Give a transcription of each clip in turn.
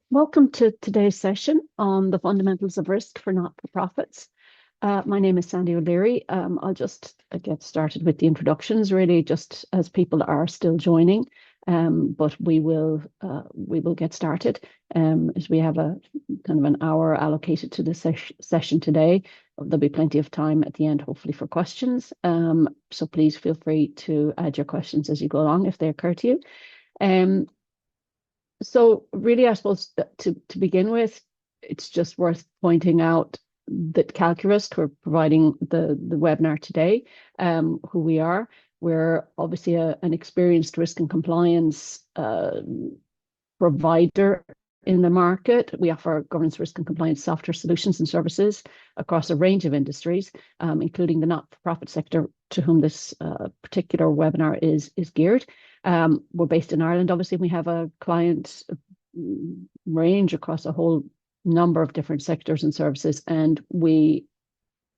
Welcome to today's session on the fundamentals of risk for not-for-profits. My name is Sandy O'Leary. I'll just get started with the introductions, really, just as people are still joining. But we will get started as we have a kind of an hour allocated to this session today. There'll be plenty of time at the end, hopefully, for questions. So please feel free to add your questions as you go along if they occur to you. So really, I suppose to begin with, it's just worth pointing out that calQrisk, who are providing the webinar today, who we are. We're obviously an experienced risk and compliance provider in the market. We offer governance, risk and compliance software solutions and services across a range of industries, including the not-for-profit sector to whom this particular webinar is geared. We're based in Ireland, obviously. We have a client range across a whole number of different sectors and services, and we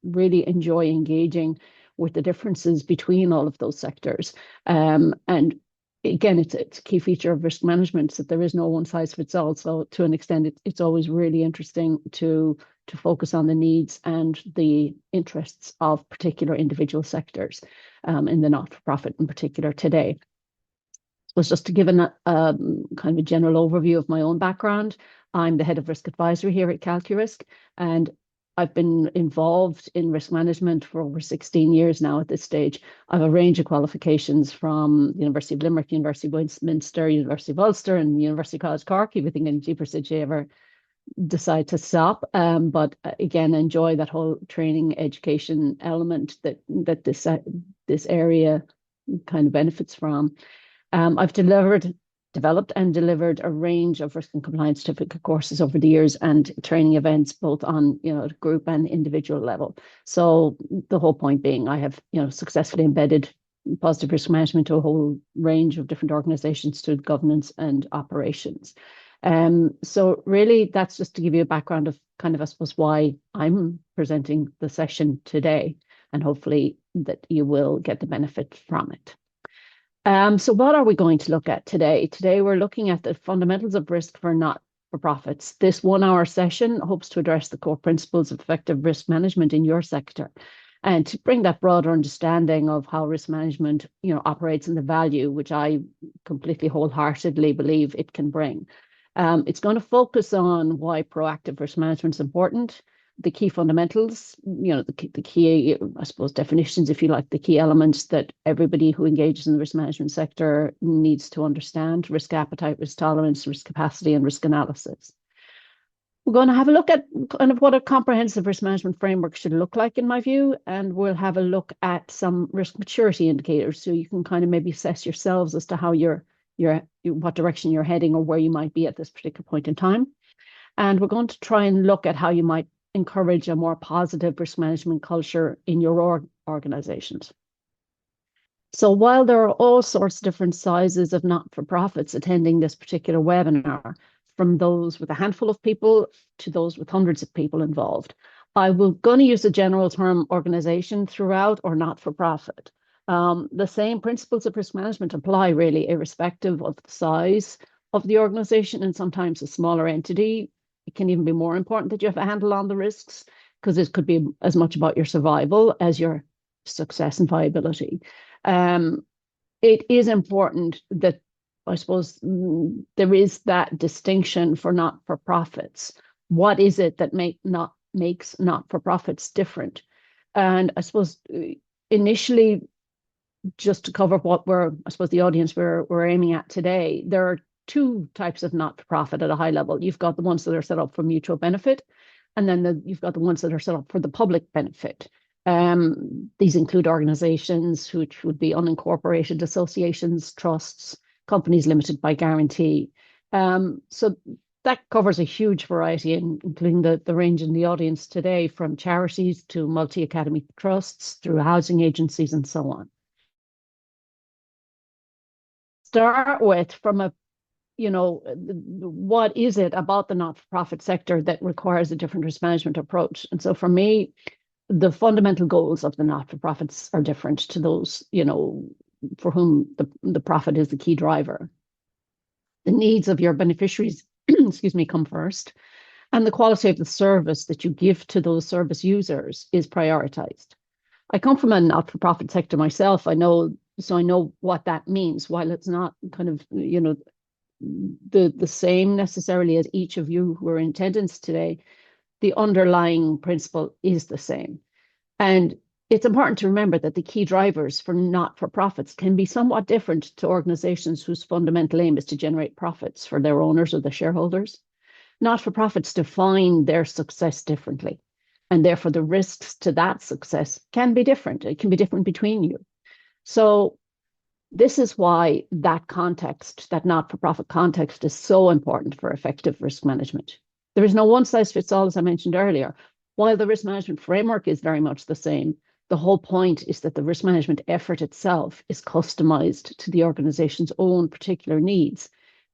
really enjoy engaging with the differences between all of those sectors. And again, it's a key feature of risk management that there is no one size fits all. So to an extent, it's always really interesting to focus on the needs and the interests of particular individual sectors in the not-for-profit in particular today. So just to give kind of a general overview of my own background, I'm the head of risk advisory here at calQrisk, and I've been involved in risk management for over 16 years now at this stage. I have a range of qualifications from the University of Limerick, University of Westminster, University of Ulster, and University College Cork. Everything in jeepers did you ever decide to stop. But again, enjoy that whole training education element that this area kind of benefits from. I've developed and delivered a range of risk and compliance certificate courses over the years and training events, both on group and individual level. So the whole point being, I have successfully embedded positive risk management to a whole range of different organizations through governance and operations. So really, that's just to give you a background of kind of, I suppose, why I'm presenting the session today, and hopefully that you will get the benefit from it. So what are we going to look at today? Today, we're looking at the fundamentals of risk for not-for-profits. This 1 hour session hopes to address the core principles of effective risk management in your sector, and to bring that broader understanding of how risk management, operates and the value, which I completely wholeheartedly believe it can bring. It's going to focus on why proactive risk management is important, the key fundamentals, the key, I suppose, definitions, if you like, the key elements that everybody who engages in the risk management sector needs to understand: risk appetite, risk tolerance, risk capacity, and risk analysis. We're going to have a look at kind of what a comprehensive risk management framework should look like, in my view, and we'll have a look at some risk maturity indicators, so you can kind of maybe assess yourselves as to how what direction you're heading or where you might be at this particular point in time. And we're going to try and look at how you might encourage a more positive risk management culture in your organizations. So while there are all sorts of different sizes of not-for-profits attending this particular webinar, from those with a handful of people to those with hundreds of people involved, I will going to use the general term organization throughout, or not-for-profit. The same principles of risk management apply, really, irrespective of the size of the organization, and sometimes a smaller entity. It can even be more important that you have a handle on the risks, because it could be as much about your survival as your success and viability. It is important that, I suppose, there is that distinction for not-for-profits. What is it that makes not-for-profits different? And I suppose initially, just to cover what the audience we're aiming at today, there are two types of not-for-profit at a high level. You've got the ones that are set up for mutual benefit, and then you've got the ones that are set up for the public benefit. These include organizations which would be unincorporated associations, trusts, companies limited by guarantee. So that covers a huge variety, including the range in the audience today, from charities to multi-academy trusts through housing agencies and so on. Start with what is it about the not-for-profit sector that requires a different risk management approach? And so for me, the fundamental goals of the not-for-profits are different to those, for whom the profit is the key driver. The needs of your beneficiaries excuse me, come first. And the quality of the service that you give to those service users is prioritized. I come from a not-for-profit sector myself. I know what that means. While it's not kind of, the same necessarily as each of you who are in attendance today, the underlying principle is the same. And it's important to remember that the key drivers for not-for-profits can be somewhat different to organizations whose fundamental aim is to generate profits for their owners or the shareholders. Not-for-profits define their success differently, and therefore the risks to that success can be different. It can be different between you. So this is why that context, that not-for-profit context, is so important for effective risk management. There is no one-size-fits-all, as I mentioned earlier. While the risk management framework is very much the same, the whole point is that the risk management effort itself is customized to the organization's own particular needs,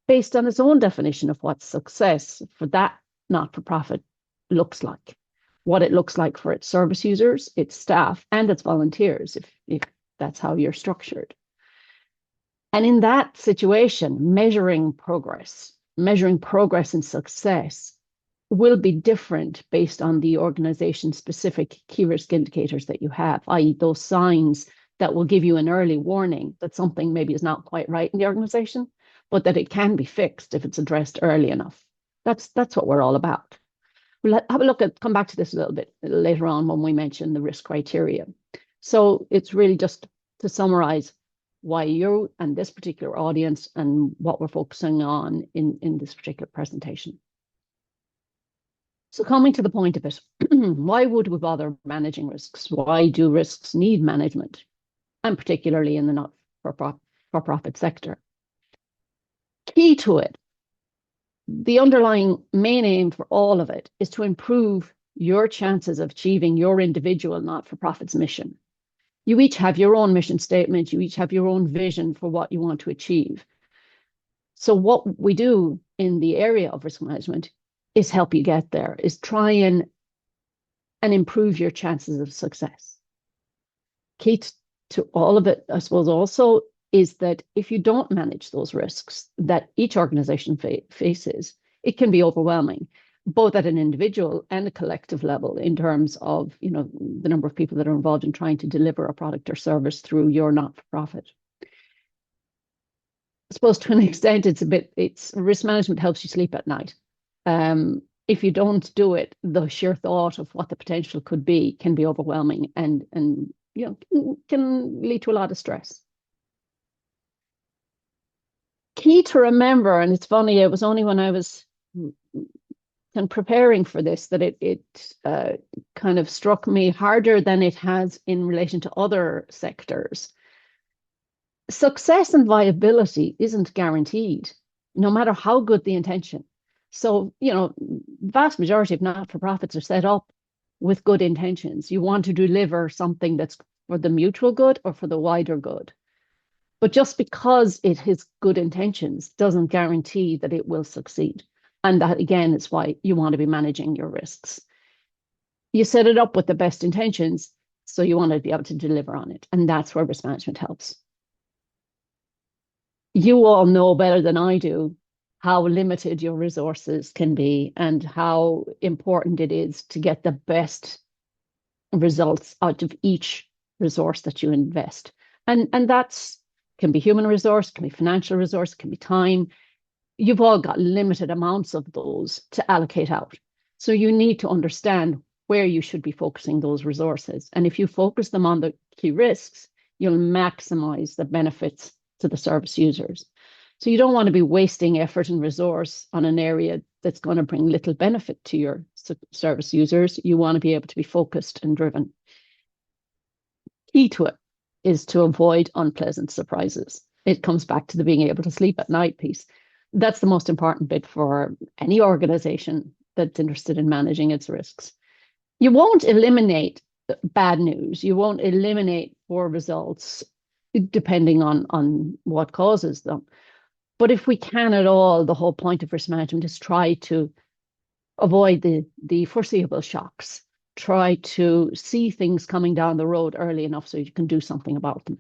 based on its own definition of what success for that not-for-profit looks like, what it looks like for its service users, its staff, and its volunteers, if that's how you're structured. And in that situation, measuring progress and success will be different based on the organization's specific key risk indicators that you have, i.e. those signs that will give you an early warning that something maybe is not quite right in the organization, but that it can be fixed if it's addressed early enough. That's what we're all about. We'll come back to this a little bit later on when we mention the risk criteria. So it's really just to summarize why you and this particular audience and what we're focusing on in this particular presentation. So coming to the point of it, why would we bother managing risks? Why do risks need management? And particularly in the not-for-profit sector. Key to it, the underlying main aim for all of it is to improve your chances of achieving your individual not-for-profit's mission. You each have your own mission statement. You each have your own vision for what you want to achieve. So what we do in the area of risk management is help you get there, is try and improve your chances of success. Key to all of it, I suppose, also is that if you don't manage those risks that each organization faces, it can be overwhelming, both at an individual and a collective level in terms of, the number of people that are involved in trying to deliver a product or service through your not-for-profit. I suppose to an extent, it's risk management helps you sleep at night. If you don't do it, the sheer thought of what the potential could be can be overwhelming and can lead to a lot of stress. Key to remember, and it's funny, it was only when I was preparing for this that it kind of struck me harder than it has in relation to other sectors. Success and viability isn't guaranteed, no matter how good the intention. So, the vast majority of not-for-profits are set up with good intentions. You want to deliver something that's for the mutual good or for the wider good. But just because it has good intentions doesn't guarantee that it will succeed. And that, again, is why you want to be managing your risks. You set it up with the best intentions, so you want to be able to deliver on it. And that's where risk management helps. You all know better than I do how limited your resources can be and how important it is to get the best results out of each resource that you invest. And that's can be human resource, can be financial resource, can be time. You've all got limited amounts of those to allocate out. So you need to understand where you should be focusing those resources. And if you focus them on the key risks, you'll maximize the benefits to the service users. So you don't want to be wasting effort and resource on an area that's going to bring little benefit to your service users. You want to be able to be focused and driven. Key to it is to avoid unpleasant surprises. It comes back to the being able to sleep at night piece. That's the most important bit for any organization that's interested in managing its risks. You won't eliminate bad news. You won't eliminate poor results, depending on what causes them. But if we can at all, the whole point of risk management is try to avoid the foreseeable shocks. Try to see things coming down the road early enough so you can do something about them.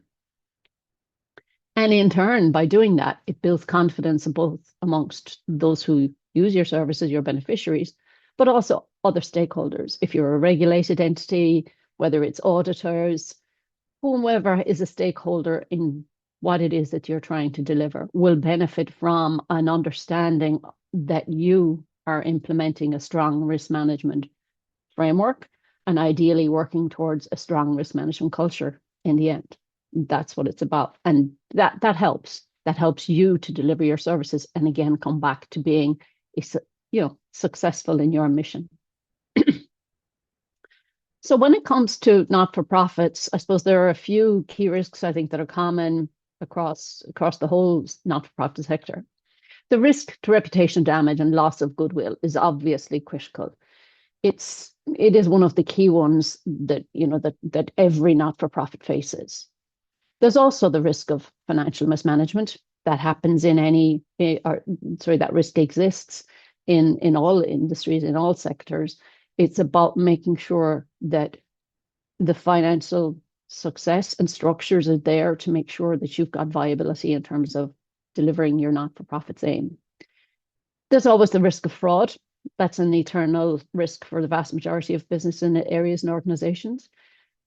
And in turn, by doing that, it builds confidence both amongst those who use your services, your beneficiaries, but also other stakeholders. If you're a regulated entity, whether it's auditors, whomever is a stakeholder in what it is that you're trying to deliver, will benefit from an understanding that you are implementing a strong risk management framework and ideally working towards a strong risk management culture in the end. That's what it's about. And that helps. That helps you to deliver your services and again come back to being successful in your mission. So when it comes to not-for-profits, I suppose there are a few key risks I think that are common across the whole not-for-profit sector. The risk to reputation damage and loss of goodwill is obviously critical. It is one of the key ones that that every not-for-profit faces. There's also the risk of financial mismanagement that happens that risk exists in all industries, in all sectors. It's about making sure that the financial success and structures are there to make sure that you've got viability in terms of delivering your not-for-profit's aim. There's always the risk of fraud. That's an eternal risk for the vast majority of business in areas and organizations.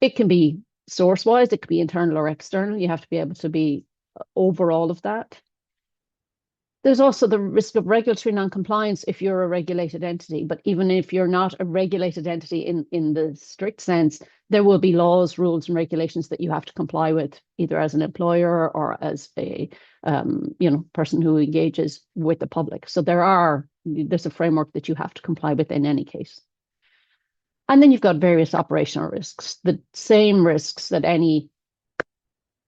It can be source-wise, it could be internal or external. You have to be able to be over all of that. There's also the risk of regulatory non-compliance if you're a regulated entity. But even if you're not a regulated entity in the strict sense, there will be laws, rules, and regulations that you have to comply with, either as an employer or as a person who engages with the public. So there's a framework that you have to comply with in any case. And then you've got various operational risks, the same risks that any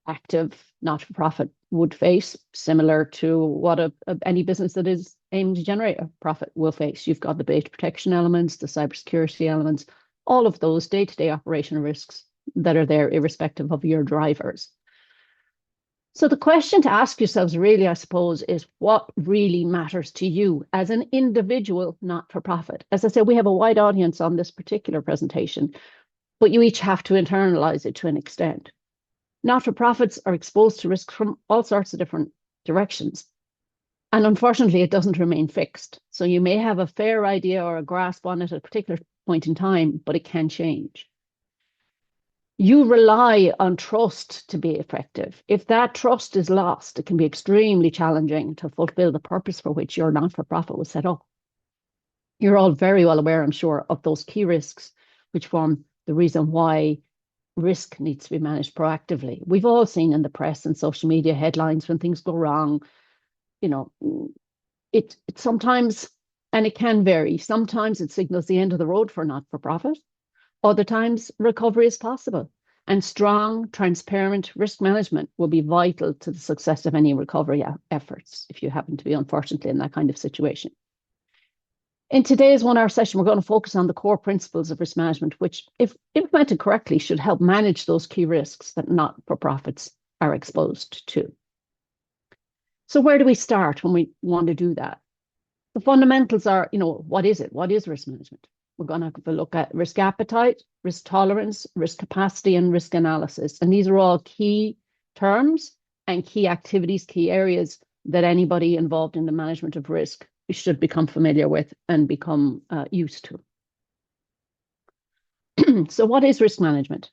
active not-for-profit would face, similar to what any business that is aiming to generate a profit will face. You've got the data protection elements, the cybersecurity elements, all of those day-to-day operational risks that are there irrespective of your drivers. So the question to ask yourselves really, I suppose, is what really matters to you as an individual not-for-profit? As I said, we have a wide audience on this particular presentation, but you each have to internalize it to an extent. Not-for-profits are exposed to risks from all sorts of different directions. And unfortunately, it doesn't remain fixed. So you may have a fair idea or a grasp on it at a particular point in time, but it can change. You rely on trust to be effective. If that trust is lost, it can be extremely challenging to fulfill the purpose for which your not-for-profit was set up. You're all very well aware, I'm sure, of those key risks, which form the reason why risk needs to be managed proactively. We've all seen in the press and social media headlines when things go wrong. It sometimes, and it can vary. Sometimes it signals the end of the road for not-for-profit. Other times recovery is possible, and strong, transparent risk management will be vital to the success of any recovery efforts if you happen to be unfortunately in that kind of situation. In today's 1 hour session, we're going to focus on the core principles of risk management, which, if implemented correctly, should help manage those key risks that not-for-profits are exposed to. So where do we start when we want to do that? The fundamentals are, what is it? What is risk management? We're going to have a look at risk appetite, risk tolerance, risk capacity, and risk analysis. And these are all key terms and key activities, key areas that anybody involved in the management of risk should become familiar with and become used to. So what is risk management?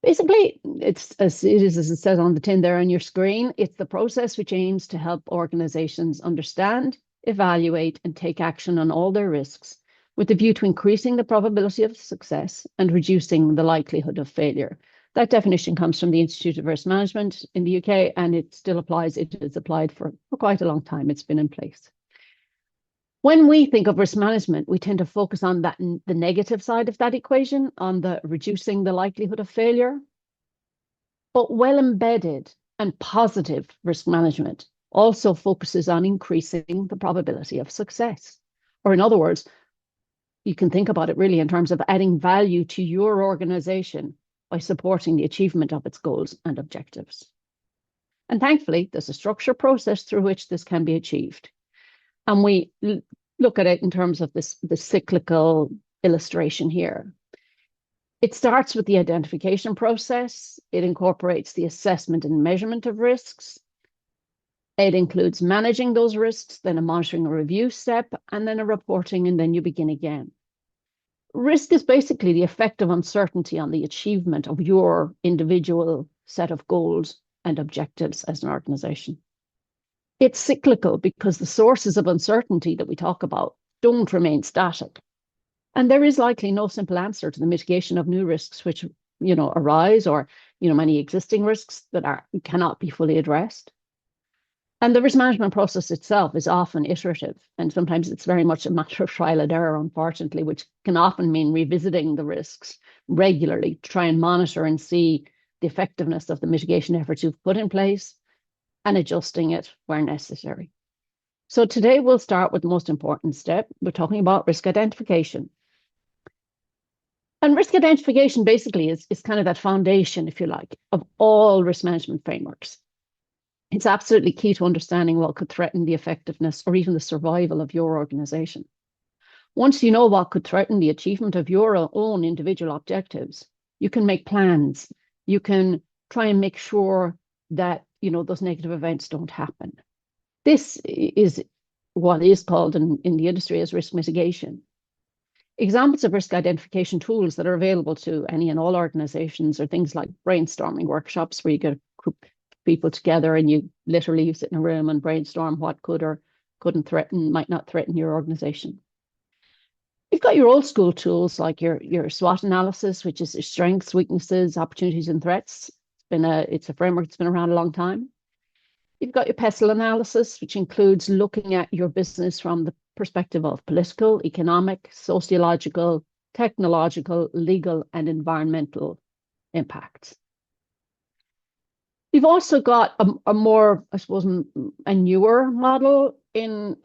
Basically, it's as it says on the tin there on your screen. It's the process which aims to help organizations understand, evaluate, and take action on all their risks with a view to increasing the probability of success and reducing the likelihood of failure. That definition comes from the Institute of Risk Management in the UK, and it still applies. It is applied for quite a long time. It's been in place. When we think of risk management, we tend to focus on the negative side of that equation, on the reducing the likelihood of failure. But well-embedded and positive risk management also focuses on increasing the probability of success. Or in other words, you can think about it really in terms of adding value to your organization by supporting the achievement of its goals and objectives. And thankfully, there's a structured process through which this can be achieved. And we look at it in terms of the cyclical illustration here. It starts with the identification process. It incorporates the assessment and measurement of risks. It includes managing those risks, then a monitoring and review step, and then a reporting, and then you begin again. Risk is basically the effect of uncertainty on the achievement of your individual set of goals and objectives as an organization. It's cyclical because the sources of uncertainty that we talk about don't remain static. And there is likely no simple answer to the mitigation of new risks which, arise, or, many existing risks that cannot be fully addressed. And the risk management process itself is often iterative, and sometimes it's very much a matter of trial and error, unfortunately, which can often mean revisiting the risks regularly to try and monitor and see the effectiveness of the mitigation efforts you've put in place and adjusting it where necessary. So today we'll start with the most important step. We're talking about risk identification. And risk identification basically is kind of that foundation, if you like, of all risk management frameworks. It's absolutely key to understanding what could threaten the effectiveness or even the survival of your organization. Once you know what could threaten the achievement of your own individual objectives, you can make plans. You can try and make sure that, those negative events don't happen. This is what is called in the industry as risk mitigation. Examples of risk identification tools that are available to any and all organizations are things like brainstorming workshops, where you get a group of people together and you sit in a room and brainstorm what could or might not threaten your organization. You've got your old school tools like your SWOT analysis, which is your strengths, weaknesses, opportunities, and threats. It's a framework that's been around a long time. You've got your PESTLE analysis, which includes looking at your business from the perspective of political, economic, sociological, technological, legal, and environmental impacts. You've also got a more, I suppose, a newer model in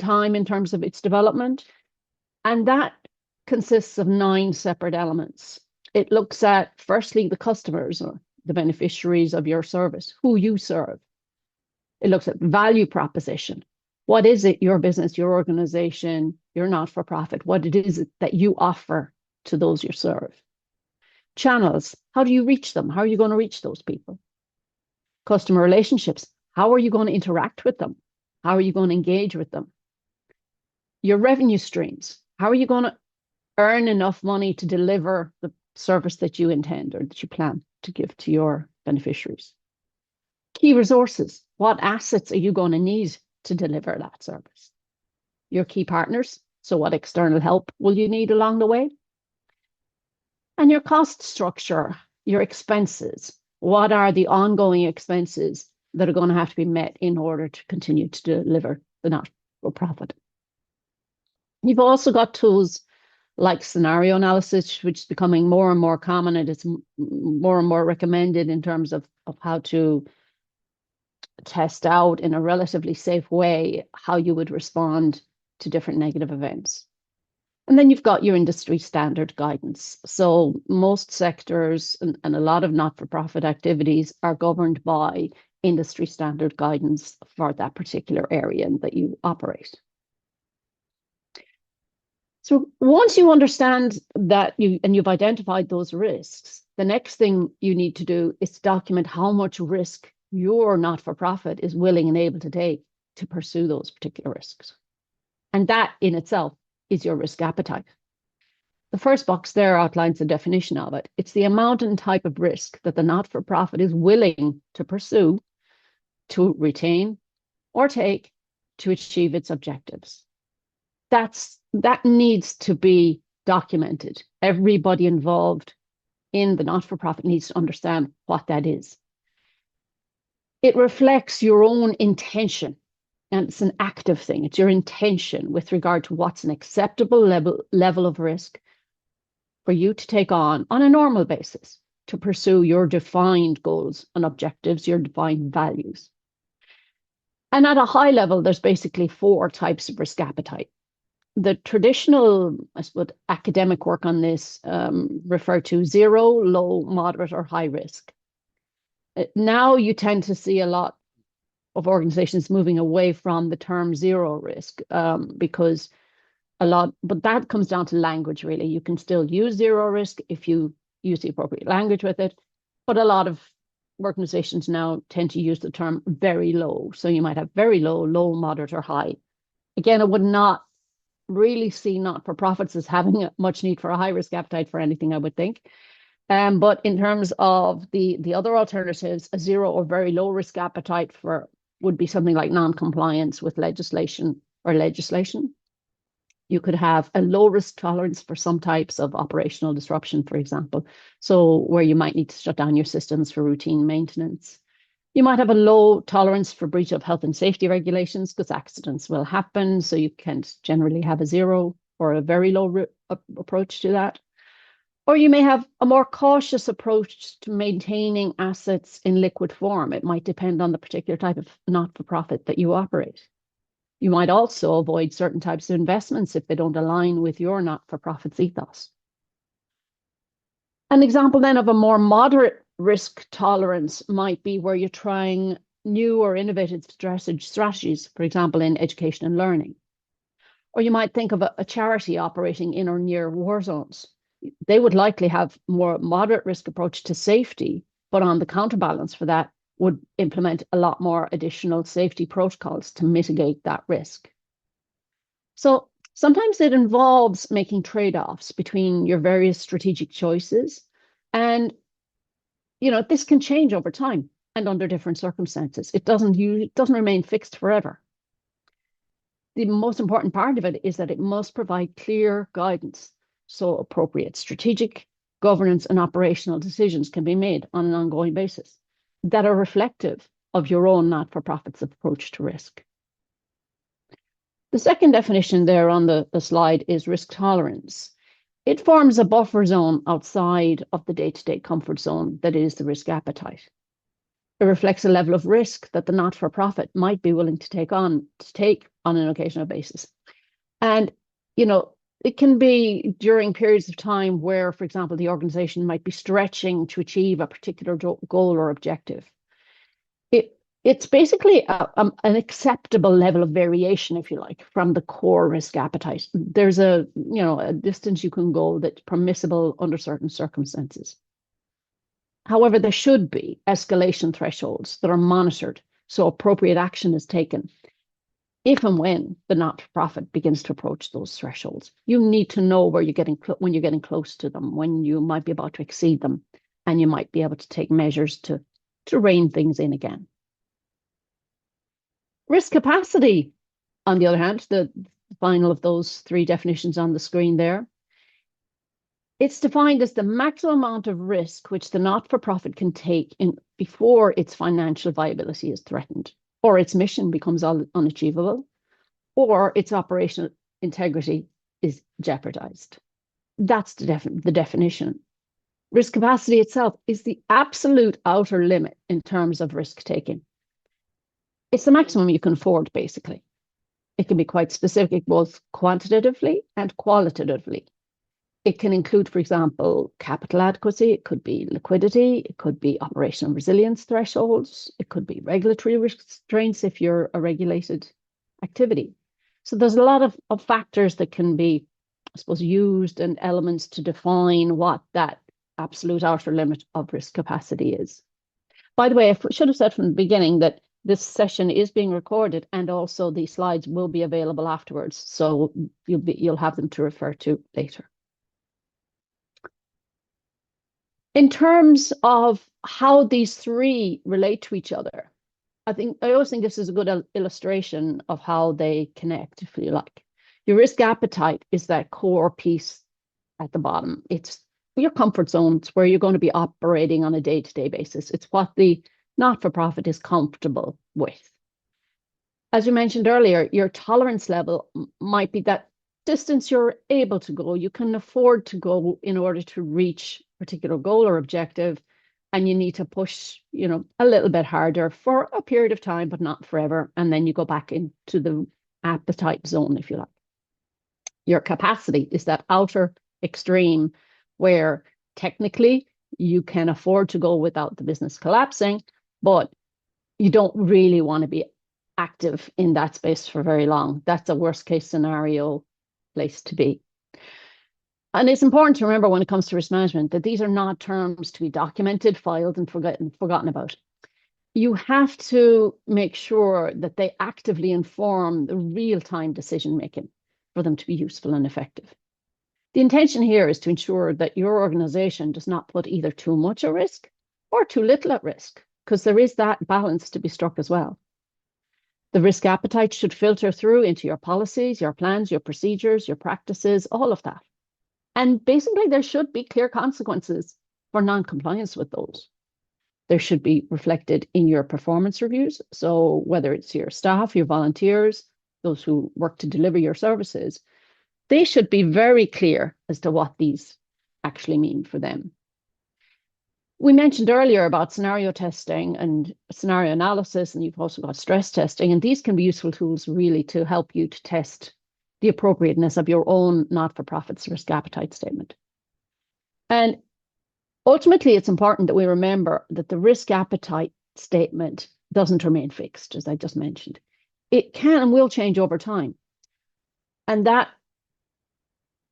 time in terms of its development, and that consists of 9 separate elements. It looks at, firstly, the customers or the beneficiaries of your service, who you serve. It looks at value proposition. What is it your business, your organization, your not-for-profit, what it is that you offer to those you serve? Channels, how do you reach them? How are you going to reach those people? Customer relationships, how are you going to interact with them? How are you going to engage with them? Your revenue streams, how are you going to earn enough money to deliver the service that you intend or that you plan to give to your beneficiaries? Key resources, what assets are you going to need to deliver that service? Your key partners, so what external help will you need along the way? And your cost structure, your expenses. What are the ongoing expenses that are going to have to be met in order to continue to deliver the not-for-profit? You've also got tools like scenario analysis, which is becoming more and more common, and it's more and more recommended in terms of how to test out in a relatively safe way how you would respond to different negative events. And then you've got your industry standard guidance. So most sectors and a lot of not-for-profit activities are governed by industry standard guidance for that particular area that you operate. So once you understand that you've identified those risks, the next thing you need to do is document how much risk your not-for-profit is willing and able to take to pursue those particular risks. And that in itself is your risk appetite. The first box there outlines the definition of it. It's the amount and type of risk that the not-for-profit is willing to pursue, to retain, or take to achieve its objectives. That needs to be documented. Everybody involved in the not-for-profit needs to understand what that is. It reflects your own intention, and it's an active thing. It's your intention with regard to what's an acceptable level of risk for you to take on a normal basis to pursue your defined goals and objectives, your defined values. And at a high level, there's basically 4 types of risk appetite. The traditional, I suppose, academic work on this refer to 0, low, moderate, or high risk. Now you tend to see a lot of organizations moving away from the term 0 risk because but that comes down to language, really. You can still use 0 risk if you use the appropriate language with it, but a lot of organizations now tend to use the term very low. So you might have very low, low, moderate, or high. Again, I would not really see not-for-profits as having much need for a high-risk appetite for anything, I would think. But in terms of the other alternatives, a zero or very low risk appetite would be something like non-compliance with legislation or legislation. You could have a low risk tolerance for some types of operational disruption, for example. So where you might need to shut down your systems for routine maintenance. You might have a low tolerance for breach of health and safety regulations because accidents will happen. So you can generally have a zero or a very low approach to that. Or you may have a more cautious approach to maintaining assets in liquid form. It might depend on the particular type of not-for-profit that you operate. You might also avoid certain types of investments if they don't align with your not-for-profit's ethos. An example then of a more moderate risk tolerance might be where you're trying new or innovative strategies, for example, in education and learning. Or you might think of a charity operating in or near war zones. They would likely have more moderate risk approach to safety, but on the counterbalance for that would implement a lot more additional safety protocols to mitigate that risk. So sometimes it involves making trade-offs between your various strategic choices. And, this can change over time and under different circumstances. It doesn't remain fixed forever. The most important part of it is that it must provide clear guidance, so appropriate strategic, governance, and operational decisions can be made on an ongoing basis that are reflective of your own not-for-profit's approach to risk. The second definition there on the slide is risk tolerance. It forms a buffer zone outside of the day-to-day comfort zone that is the risk appetite. It reflects a level of risk that the not-for-profit might be willing to take on an occasional basis. And, it can be during periods of time where, for example, the organization might be stretching to achieve a particular goal or objective. It's basically an acceptable level of variation, if you like, from the core risk appetite. There's a distance you can go that's permissible under certain circumstances. However, there should be escalation thresholds that are monitored so appropriate action is taken. If and when the not-for-profit begins to approach those thresholds, you need to know when you're getting close to them, when you might be about to exceed them, and you might be able to take measures to rein things in again. Risk capacity, on the other hand, the final of those three definitions on the screen there, it's defined as the maximum amount of risk which the not-for-profit can take before its financial viability is threatened, or its mission becomes unachievable, or its operational integrity is jeopardized. That's the definition. Risk capacity itself is the absolute outer limit in terms of risk taking. It's the maximum you can afford, basically. It can be quite specific, both quantitatively and qualitatively. It can include, for example, capital adequacy. It could be liquidity. It could be operational resilience thresholds. It could be regulatory restraints if you're a regulated activity. So there's a lot of factors that can be, I suppose, used and elements to define what that absolute outer limit of risk capacity is. By the way, I should have said from the beginning that this session is being recorded and also the slides will be available afterwards. So you'll have them to refer to later. In terms of how these three relate to each other, I always think this is a good illustration of how they connect, if you like. Your risk appetite is that core piece at the bottom. It's your comfort zones where you're going to be operating on a day-to-day basis. It's what the not-for-profit is comfortable with. As you mentioned earlier, your tolerance level might be that distance you're able to go, you can afford to go in order to reach a particular goal or objective, and you need to push, a little bit harder for a period of time, but not forever. And then you go back into the appetite zone, if you like. Your capacity is that outer extreme where technically you can afford to go without the business collapsing, but you don't really want to be active in that space for very long. That's a worst case scenario place to be. And it's important to remember when it comes to risk management that these are not terms to be documented, filed, and forgotten about. You have to make sure that they actively inform the real-time decision making for them to be useful and effective. The intention here is to ensure that your organization does not put either too much at risk or too little at risk, because there is that balance to be struck as well. The risk appetite should filter through into your policies, your plans, your procedures, your practices, all of that. And basically, there should be clear consequences for non-compliance with those. There should be reflected in your performance reviews. So whether it's your staff, your volunteers, those who work to deliver your services, they should be very clear as to what these actually mean for them. We mentioned earlier about scenario testing and scenario analysis, and you've also got stress testing, and these can be useful tools really to help you to test the appropriateness of your own not-for-profit's risk appetite statement. And ultimately, it's important that we remember that the risk appetite statement doesn't remain fixed, as I just mentioned. It can and will change over time. And that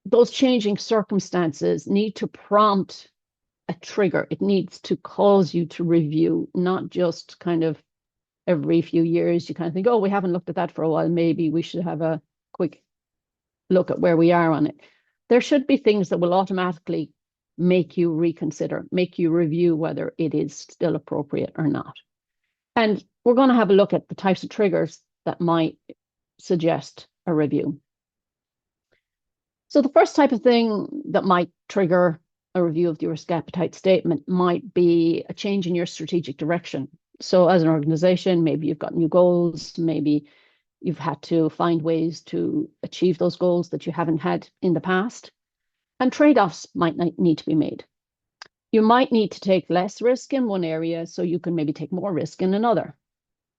those changing circumstances need to prompt a trigger. It needs to cause you to review, not just kind of every few years. You kind of think, oh, we haven't looked at that for a while. Maybe we should have a quick look at where we are on it. There should be things that will automatically make you reconsider, make you review whether it is still appropriate or not. And we're going to have a look at the types of triggers that might suggest a review. So the first type of thing that might trigger a review of the risk appetite statement might be a change in your strategic direction. So as an organization, maybe you've got new goals, maybe you've had to find ways to achieve those goals that you haven't had in the past, and trade-offs might need to be made. You might need to take less risk in one area so you can maybe take more risk in another.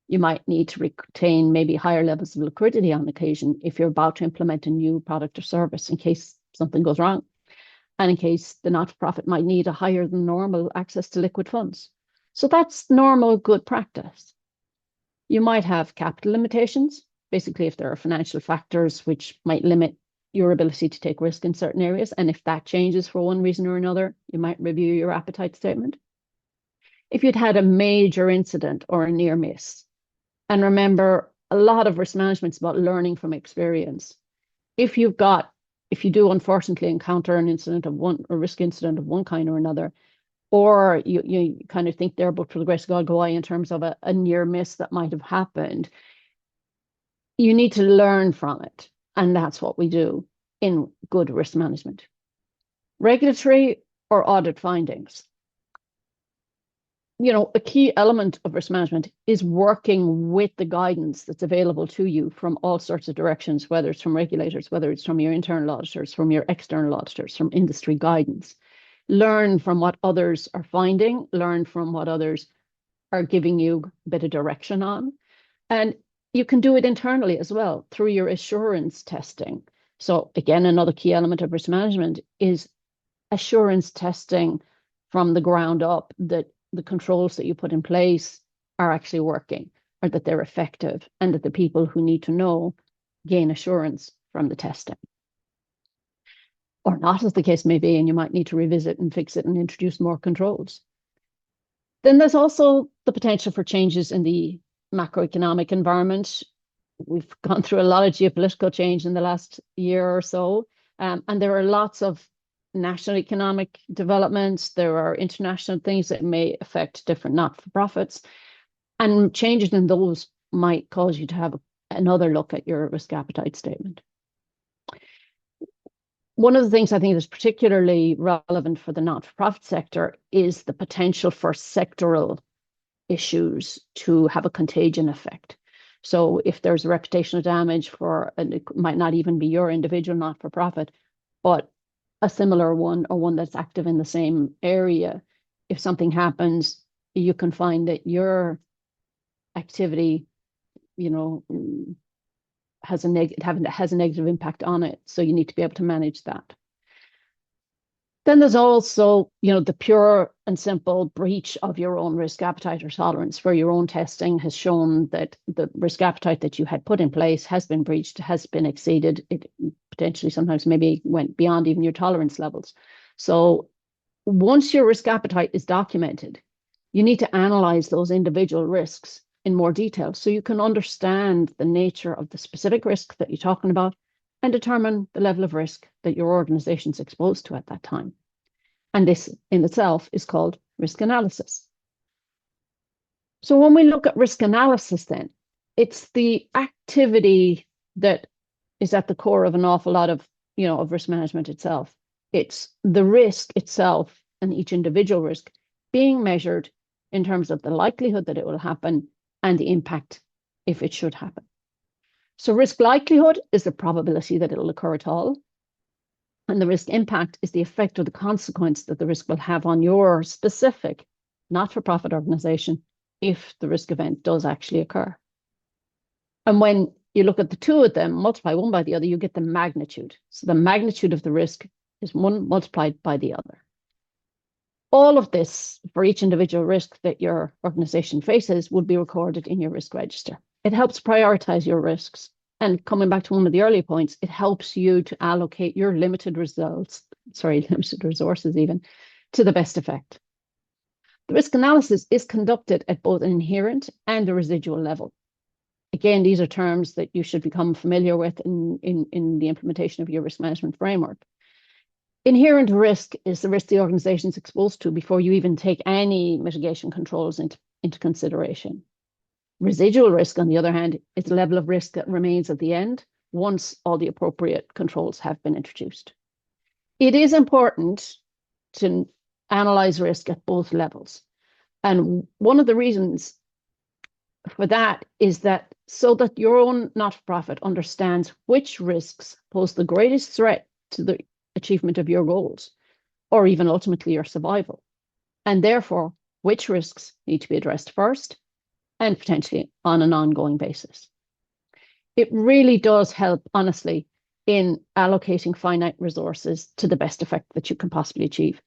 You might need to retain maybe higher levels of liquidity on occasion if you're about to implement a new product or service in case something goes wrong, and in case the not-for-profit might need a higher than normal access to liquid funds. So that's normal good practice. You might have capital limitations, basically if there are financial factors which might limit your ability to take risk in certain areas, and if that changes for one reason or another, you might review your appetite statement. If you'd had a major incident or a near miss, and remember, a lot of risk management is about learning from experience. If you do unfortunately encounter an incident of a risk incident of one kind or another, or you kind of think there, but for the grace of God, go I in terms of a near miss that might have happened, you need to learn from it. And that's what we do in good risk management. Regulatory or audit findings. A key element of risk management is working with the guidance that's available to you from all sorts of directions, whether it's from regulators, whether it's from your internal auditors, from your external auditors, from industry guidance. Learn from what others are finding, learn from what others are giving you a bit of direction on. And you can do it internally as well through your assurance testing. So again, another key element of risk management is assurance testing from the ground up that the controls that you put in place are actually working, or that they're effective, and that the people who need to know gain assurance from the testing. Or not, as the case may be, and you might need to revisit and fix it and introduce more controls. Then there's also the potential for changes in the macroeconomic environment. We've gone through a lot of geopolitical change in the last year or so, and there are lots of national economic developments. There are international things that may affect different not-for-profits, and changes in those might cause you to have another look at your risk appetite statement. One of the things I think is particularly relevant for the not-for-profit sector is the potential for sectoral issues to have a contagion effect. So if there's reputational damage and it might not even be your individual not-for-profit, but a similar one or one that's active in the same area, if something happens, you can find that your activity, has a negative impact on it. So you need to be able to manage that. Then there's also, the pure and simple breach of your own risk appetite or tolerance, where your own testing has shown that the risk appetite that you had put in place has been breached, has been exceeded. It potentially sometimes maybe went beyond even your tolerance levels. So once your risk appetite is documented, you need to analyze those individual risks in more detail so you can understand the nature of the specific risk that you're talking about and determine the level of risk that your organization is exposed to at that time. And this in itself is called risk analysis. So when we look at risk analysis, then it's the activity that is at the core of an awful lot of, of risk management itself. It's the risk itself and each individual risk being measured in terms of the likelihood that it will happen and the impact if it should happen. So risk likelihood is the probability that it will occur at all. And the risk impact is the effect or the consequence that the risk will have on your specific not-for-profit organization if the risk event does actually occur. And when you look at the two of them, multiply one by the other, you get the magnitude. So the magnitude of the risk is one multiplied by the other. All of this for each individual risk that your organization faces would be recorded in your risk register. It helps prioritize your risks. And coming back to one of the earlier points, it helps you to allocate your limited resources even, to the best effect. The risk analysis is conducted at both an inherent and a residual level. Again, these are terms that you should become familiar with in the implementation of your risk management framework. Inherent risk is the risk the organization is exposed to before you even take any mitigation controls into consideration. Residual risk, on the other hand, is the level of risk that remains at the end once all the appropriate controls have been introduced. It is important to analyze risk at both levels. And one of the reasons for that is that so that your own not-for-profit understands which risks pose the greatest threat to the achievement of your goals, or even ultimately your survival, and therefore which risks need to be addressed first and potentially on an ongoing basis. It really does help, honestly, in allocating finite resources to the best effect that you can possibly achieve.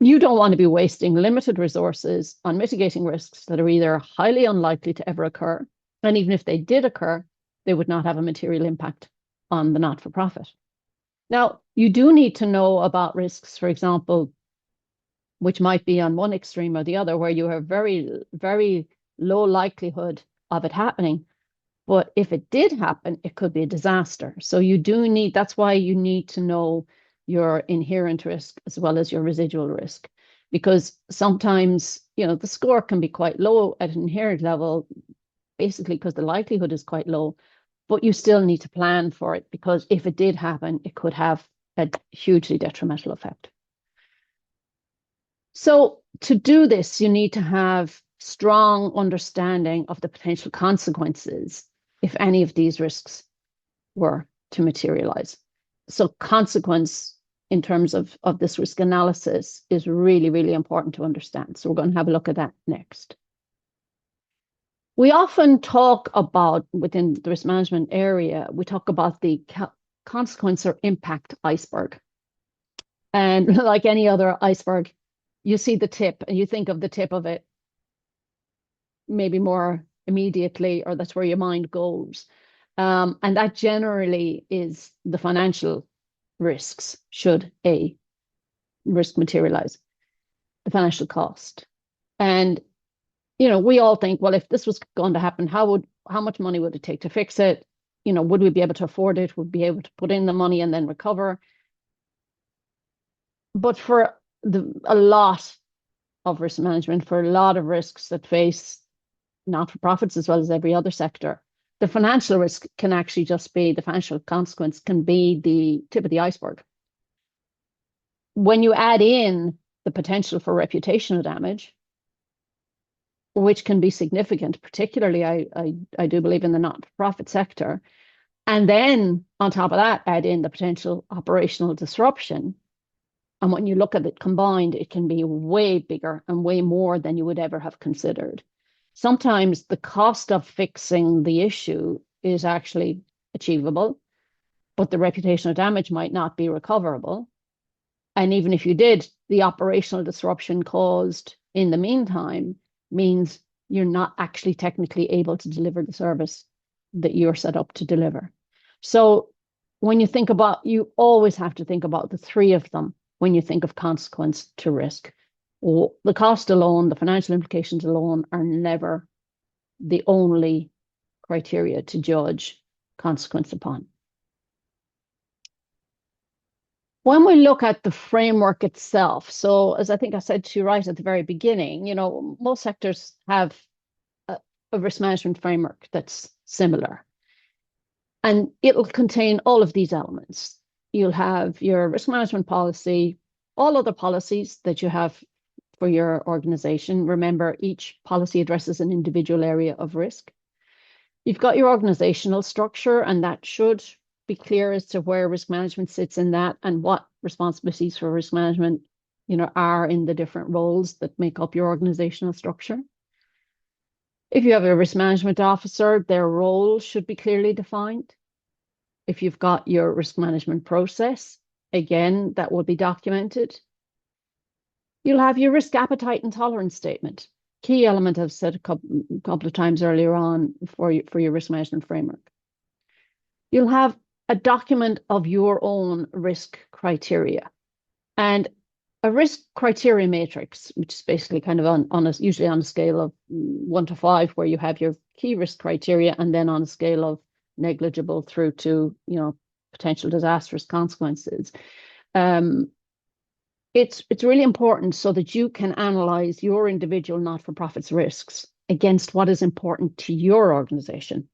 You don't want to be wasting limited resources on mitigating risks that are either highly unlikely to ever occur, and even if they did occur, they would not have a material impact on the not-for-profit. Now, you do need to know about risks, for example, which might be on one extreme or the other, where you have very, very low likelihood of it happening. But if it did happen, it could be a disaster. So you do need, that's why you need to know your inherent risk as well as your residual risk, because sometimes, the score can be quite low at an inherent level, basically because the likelihood is quite low, but you still need to plan for it, because if it did happen, it could have a hugely detrimental effect. So to do this, you need to have strong understanding of the potential consequences if any of these risks were to materialize. So consequence in terms of this risk analysis is really, really important to understand. So we're going to have a look at that next. We often talk about, within the risk management area, we talk about the consequence or impact iceberg. And like any other iceberg, you see the tip and you think of the tip of it maybe more immediately, or that's where your mind goes. And that generally is the financial risks should a risk materialize, the financial cost. And we all think, well, if this was going to happen, how much money would it take to fix it? Would we be able to afford it? Would we be able to put in the money and then recover? But for a lot of risk management, for a lot of risks that face not-for-profits as well as every other sector, the financial risk can actually just be, the financial consequence can be the tip of the iceberg. When you add in the potential for reputational damage, which can be significant, particularly I do believe in the not-for-profit sector, and then on top of that, add in the potential operational disruption. And when you look at it combined, it can be way bigger and way more than you would ever have considered. Sometimes the cost of fixing the issue is actually achievable, but the reputational damage might not be recoverable. And even if you did, the operational disruption caused in the meantime means you're not actually technically able to deliver the service that you're set up to deliver. So when you think about, you always have to think about the three of them when you think of consequence to risk. The cost alone, the financial implications alone are never the only criteria to judge consequence upon. When we look at the framework itself, so as I think I said to you right at the very beginning, most sectors have a risk management framework that's similar. And it'll contain all of these elements. You'll have your risk management policy, all other policies that you have for your organization. Remember, each policy addresses an individual area of risk. You've got your organizational structure, and that should be clear as to where risk management sits in that and what responsibilities for risk management, are in the different roles that make up your organizational structure. If you have a risk management officer, their role should be clearly defined. If you've got your risk management process, again, that will be documented. You'll have your risk appetite and tolerance statement. Key element I've said a couple of times earlier on for your risk management framework. You'll have a document of your own risk criteria and a risk criteria matrix, which is basically kind of usually on a scale of 1 to 5, where you have your key risk criteria, and then on a scale of negligible through to potential disastrous consequences. It's really important so that you can analyze your individual not-for-profit's risks against what is important to your organization.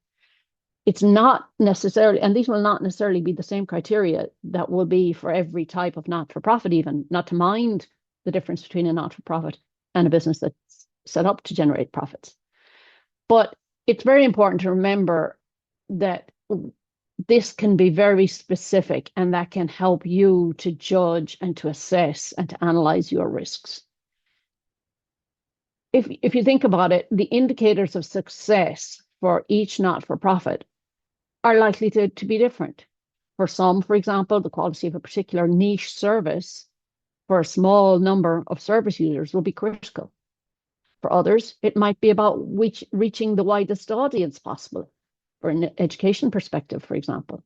It's not necessarily, and these will not necessarily be the same criteria that will be for every type of not-for-profit, even not to mind the difference between a not-for-profit and a business that's set up to generate profits. But it's very important to remember that this can be very specific, and that can help you to judge and to assess and to analyze your risks. If you think about it, the indicators of success for each not-for-profit are likely to be different. For some, for example, the quality of a particular niche service for a small number of service users will be critical. For others, it might be about reaching the widest audience possible, for an education perspective, for example.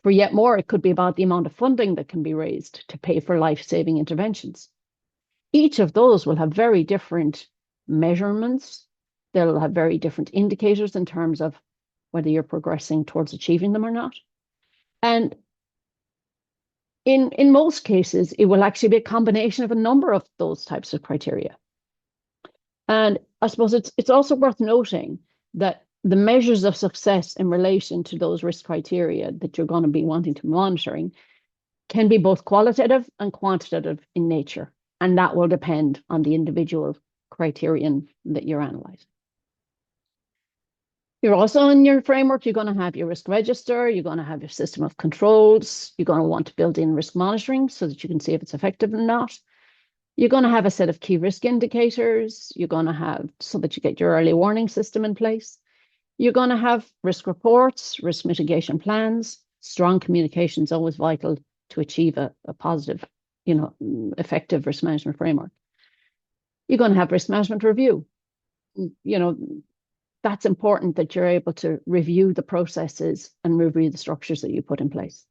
For yet more, it could be about the amount of funding that can be raised to pay for life-saving interventions. Each of those will have very different measurements. They'll have very different indicators in terms of whether you're progressing towards achieving them or not. And in most cases, it will actually be a combination of a number of those types of criteria. And I suppose it's also worth noting that the measures of success in relation to those risk criteria that you're going to be wanting to monitoring can be both qualitative and quantitative in nature. And that will depend on the individual criterion that you're analyzing. You're also in your framework, you're going to have your risk register, you're going to have your system of controls, you're going to want to build in risk monitoring so that you can see if it's effective or not. You're going to have a set of key risk indicators, you're going to have so that you get your early warning system in place. You're going to have risk reports, risk mitigation plans. Strong communication is always vital to achieve a positive, effective risk management framework. You're going to have risk management review. That's important that you're able to review the processes and review the structures that you put in place.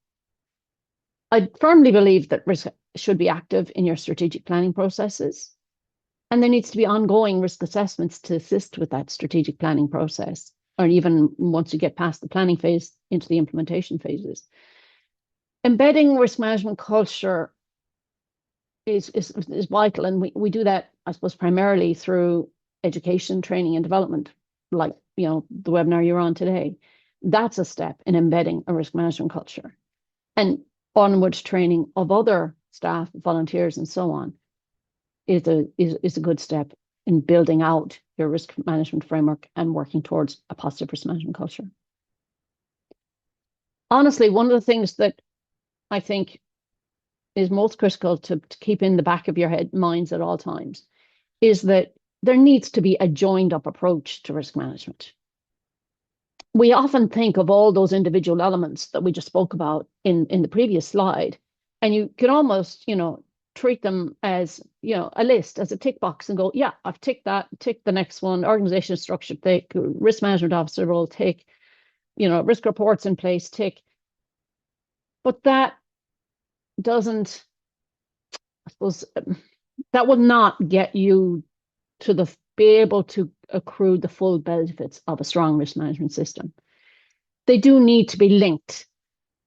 I firmly believe that risk should be active in your strategic planning processes. And there needs to be ongoing risk assessments to assist with that strategic planning process, or even once you get past the planning phase into the implementation phases. Embedding risk management culture is vital. And we do that, I suppose, primarily through education, training, and development, like the webinar you're on today. That's a step in embedding a risk management culture. And onward training of other staff, volunteers, and so on is a good step in building out your risk management framework and working towards a positive risk management culture. Honestly, one of the things that I think is most critical to keep in the back of your minds at all times is that there needs to be a joined up approach to risk management. We often think of all those individual elements that we just spoke about in the previous slide, and you can almost, treat them as, a list, as a tick box, and go, yeah, I've ticked that, tick the next one, organizational structure, tick, risk management officer role, tick, risk reports in place, tick. But that doesn't, I suppose, that will not get you to be able to accrue the full benefits of a strong risk management system. They do need to be linked.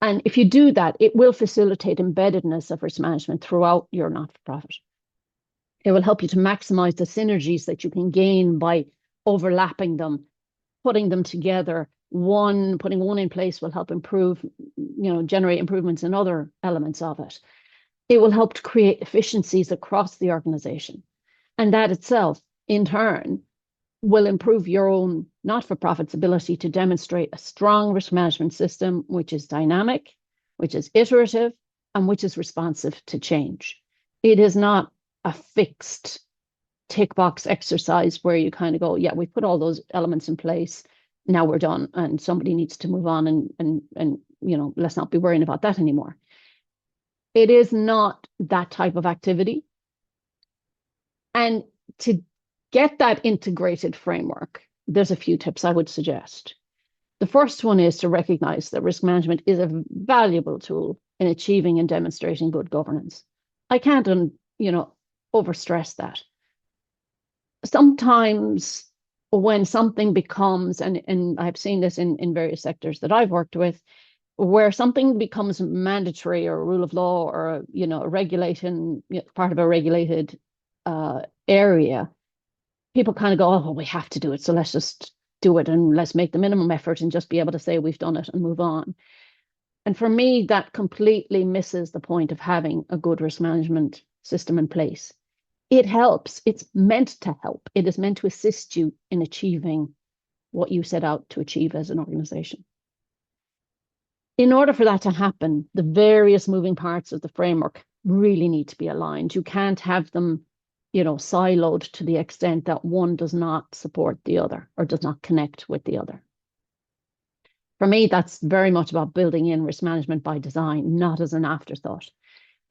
And if you do that, it will facilitate embeddedness of risk management throughout your not-for-profit. It will help you to maximize the synergies that you can gain by overlapping them, putting them together. Putting one in place will help improve, generate improvements in other elements of it. It will help to create efficiencies across the organization. And that itself, in turn, will improve your own not-for-profit's ability to demonstrate a strong risk management system, which is dynamic, which is iterative, and which is responsive to change. It is not a fixed tick box exercise where you kind of go, yeah, we put all those elements in place, now we're done, and somebody needs to move on, and let's not be worrying about that anymore. It is not that type of activity. And to get that integrated framework, there's a few tips I would suggest. The first one is to recognize that risk management is a valuable tool in achieving and demonstrating good governance. I can't, overstress that. Sometimes when something becomes, and I've seen this in various sectors that I've worked with, where something becomes mandatory or a rule of law or a regulation, part of a regulated area, people kind of go, oh, well, we have to do it, so let's just do it and let's make the minimum effort and just be able to say we've done it and move on. And for me, that completely misses the point of having a good risk management system in place. It helps. It's meant to help. It is meant to assist you in achieving what you set out to achieve as an organization. In order for that to happen, the various moving parts of the framework really need to be aligned. You can't have them, siloed to the extent that one does not support the other or does not connect with the other. For me, that's very much about building in risk management by design, not as an afterthought.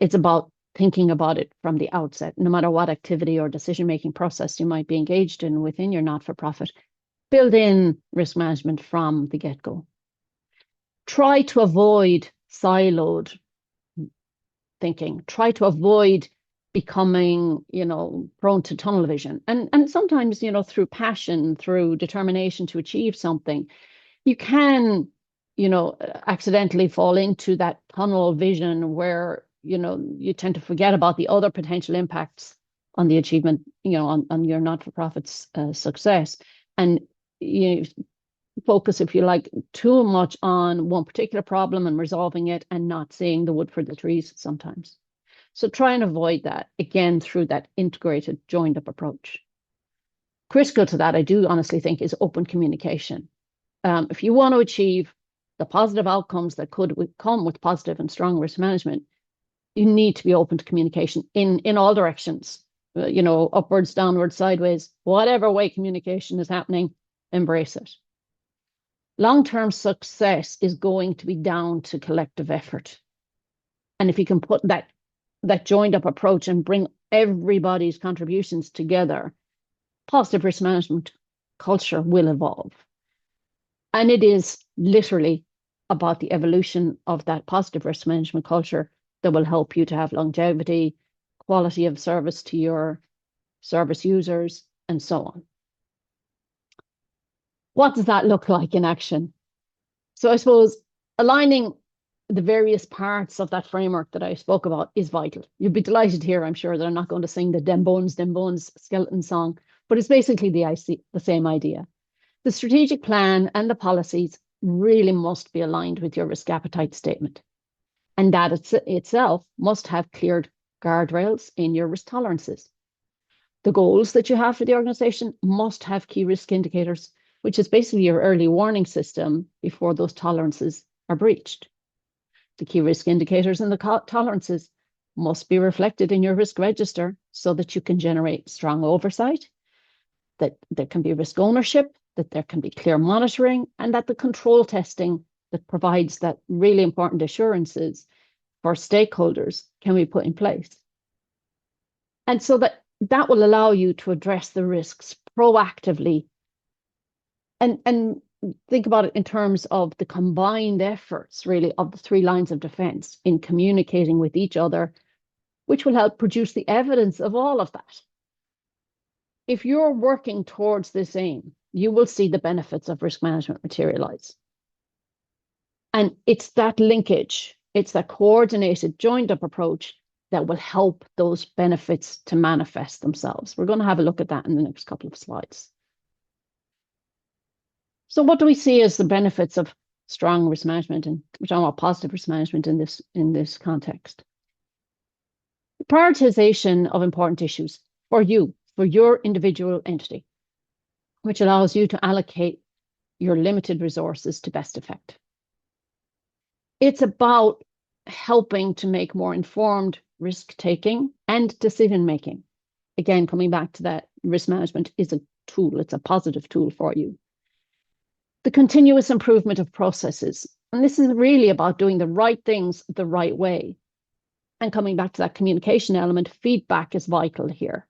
It's about thinking about it from the outset, no matter what activity or decision-making process you might be engaged in within your not-for-profit. Build in risk management from the get-go. Try to avoid siloed thinking. Try to avoid becoming, prone to tunnel vision. And sometimes, through passion, through determination to achieve something, you can, accidentally fall into that tunnel vision where, you tend to forget about the other potential impacts on the achievement, on your not-for-profit's success. And you focus, if you like, too much on one particular problem and resolving it and not seeing the wood for the trees sometimes. So try and avoid that, again, through that integrated, joined-up approach. Critical to that, I do honestly think, is open communication. If you want to achieve the positive outcomes that could come with positive and strong risk management, you need to be open to communication in all directions, upwards, downwards, sideways, whatever way communication is happening, embrace it. Long-term success is going to be down to collective effort. And if you can put that joined up approach and bring everybody's contributions together, positive risk management culture will evolve. And it is literally about the evolution of that positive risk management culture that will help you to have longevity, quality of service to your service users, and so on. What does that look like in action? So I suppose aligning the various parts of that framework that I spoke about is vital. You'd be delighted to hear, I'm sure, that I'm not going to sing the Dem Bones skeleton song, but it's basically the same idea. The strategic plan and the policies really must be aligned with your risk appetite statement. And that itself must have cleared guardrails in your risk tolerances. The goals that you have for the organization must have key risk indicators, which is basically your early warning system before those tolerances are breached. The key risk indicators and the tolerances must be reflected in your risk register so that you can generate strong oversight, that there can be risk ownership, that there can be clear monitoring, and that the control testing that provides that really important assurances for stakeholders can be put in place. And so that will allow you to address the risks proactively and think about it in terms of the combined efforts, really, of the three lines of defense in communicating with each other, which will help produce the evidence of all of that. If you're working towards this aim, you will see the benefits of risk management materialize. And it's that linkage, it's that coordinated, joined up approach that will help those benefits to manifest themselves. We're going to have a look at that in the next couple of slides. So what do we see as the benefits of strong risk management, and we're talking about positive risk management in this context? The prioritization of important issues for you, for your individual entity, which allows you to allocate your limited resources to best effect. It's about helping to make more informed risk-taking and decision-making. Again, coming back to that, risk management is a tool. It's a positive tool for you. The continuous improvement of processes. And this is really about doing the right things the right way. And coming back to that communication element, feedback is vital here.